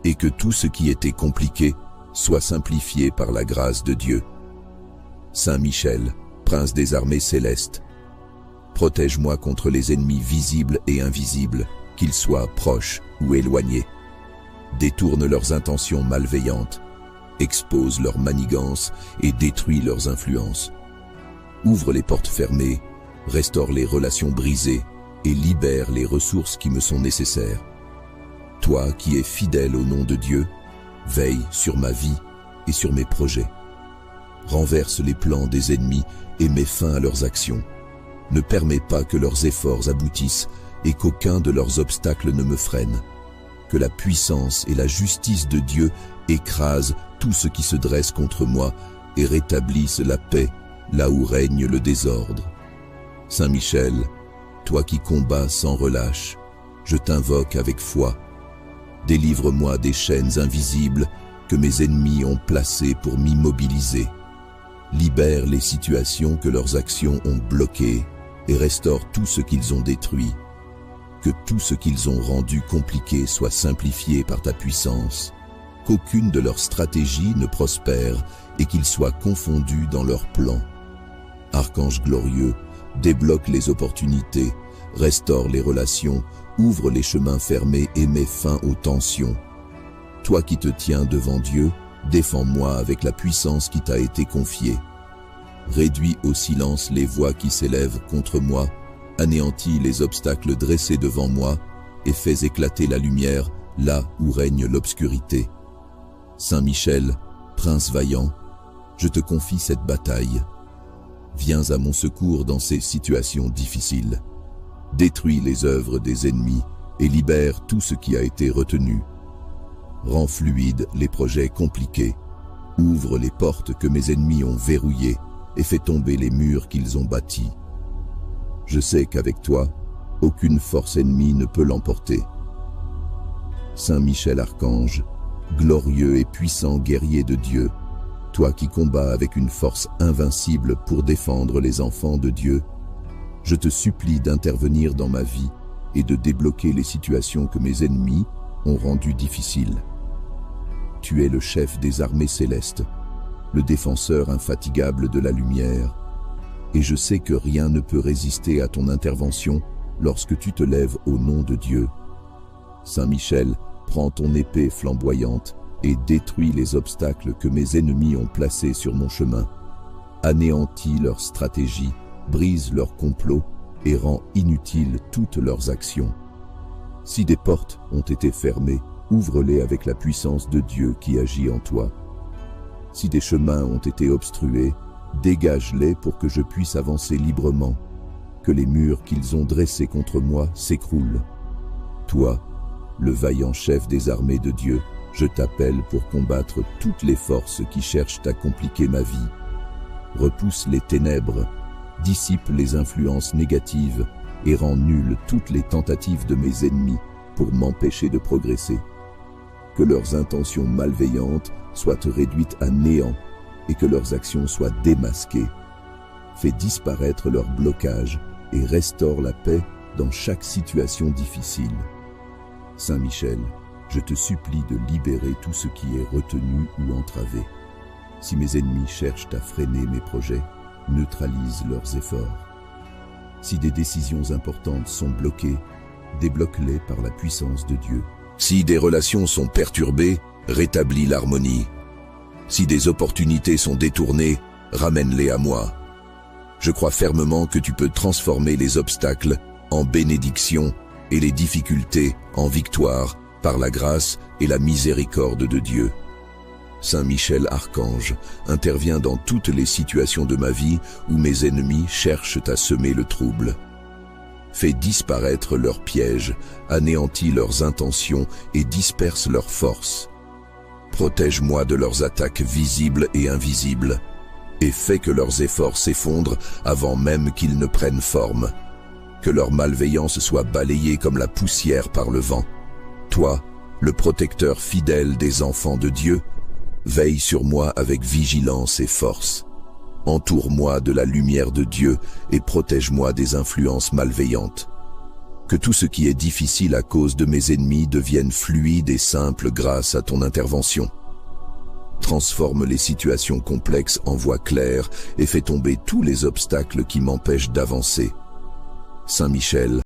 et que tout ce qui était compliqué soit simplifié par la grâce de Dieu. Saint Michel, prince des armées célestes, protège-moi contre les ennemis visibles et invisibles, qu'ils soient proches ou éloignés. Détourne leurs intentions malveillantes, expose leurs manigances et détruis leurs influences. Ouvre les portes fermées, restaure les relations brisées et libère les ressources qui me sont nécessaires. Toi qui es fidèle au nom de Dieu, veille sur ma vie et sur mes projets. Renverse les plans des ennemis et mets fin à leurs actions. Ne permets pas que leurs efforts aboutissent et qu'aucun de leurs obstacles ne me freine. Que la puissance et la justice de Dieu écrasent tout ce qui se dresse contre moi et rétablissent la paix là où règne le désordre. Saint Michel, toi qui combats sans relâche, je t'invoque avec foi. Délivre-moi des chaînes invisibles que mes ennemis ont placées pour m'immobiliser. Libère les situations que leurs actions ont bloquées et restaure tout ce qu'ils ont détruit. Que tout ce qu'ils ont rendu compliqué soit simplifié par ta puissance. Qu'aucune de leurs stratégies ne prospère et qu'ils soient confondus dans leurs plans. Archange glorieux, débloque les opportunités, restaure les relations, ouvre les chemins fermés et mets fin aux tensions. Toi qui te tiens devant Dieu, défends-moi avec la puissance qui t'a été confiée. Réduis au silence les voix qui s'élèvent contre moi, anéantis les obstacles dressés devant moi et fais éclater la lumière là où règne l'obscurité. Saint Michel, prince vaillant, je te confie cette bataille. Viens à mon secours dans ces situations difficiles. Détruis les œuvres des ennemis et libère tout ce qui a été retenu. Rends fluides les projets compliqués. Ouvre les portes que mes ennemis ont verrouillées et fais tomber les murs qu'ils ont bâtis. Je sais qu'avec toi, aucune force ennemie ne peut l'emporter. Saint Michel Archange, glorieux et puissant guerrier de Dieu, toi qui combats avec une force invincible pour défendre les enfants de Dieu, je te supplie d'intervenir dans ma vie et de débloquer les situations que mes ennemis ont rendues difficiles. Tu es le chef des armées célestes, le défenseur infatigable de la lumière, et je sais que rien ne peut résister à ton intervention lorsque tu te lèves au nom de Dieu. Saint Michel, prends ton épée flamboyante et détruis les obstacles que mes ennemis ont placés sur mon chemin. Anéantis leurs stratégies, brise leurs complots et rends inutiles toutes leurs actions. Si des portes ont été fermées, ouvre-les avec la puissance de Dieu qui agit en toi. Si des chemins ont été obstrués, dégage-les pour que je puisse avancer librement, que les murs qu'ils ont dressés contre moi s'écroulent. Toi, le vaillant chef des armées de Dieu, je t'appelle pour combattre toutes les forces qui cherchent à compliquer ma vie. Repousse les ténèbres, dissipe les influences négatives et rend nulles toutes les tentatives de mes ennemis pour m'empêcher de progresser. Que leurs intentions malveillantes soient réduites à néant et que leurs actions soient démasquées. Fais disparaître leurs blocages et restaure la paix dans chaque situation difficile. Saint Michel, Je te supplie de libérer tout ce qui est retenu ou entravé. Si mes ennemis cherchent à freiner mes projets, neutralise leurs efforts. Si des décisions importantes sont bloquées, débloque-les par la puissance de Dieu. Si des relations sont perturbées, rétablis l'harmonie. Si des opportunités sont détournées, ramène-les à moi. Je crois fermement que tu peux transformer les obstacles en bénédiction et les difficultés en victoire par la grâce et la miséricorde de Dieu. Saint Michel Archange intervient dans toutes les situations de ma vie où mes ennemis cherchent à semer le trouble. Fais disparaître leurs pièges, anéantis leurs intentions et disperse leurs forces. Protège-moi de leurs attaques visibles et invisibles, et fais que leurs efforts s'effondrent avant même qu'ils ne prennent forme. Que leur malveillance soit balayée comme la poussière par le vent. Toi, le protecteur fidèle des enfants de Dieu, veille sur moi avec vigilance et force. Entoure-moi de la lumière de Dieu et protège-moi des influences malveillantes. Que tout ce qui est difficile à cause de mes ennemis devienne fluide et simple grâce à ton intervention. Transforme les situations complexes en voies claires et fais tomber tous les obstacles qui m'empêchent d'avancer. Saint Michel,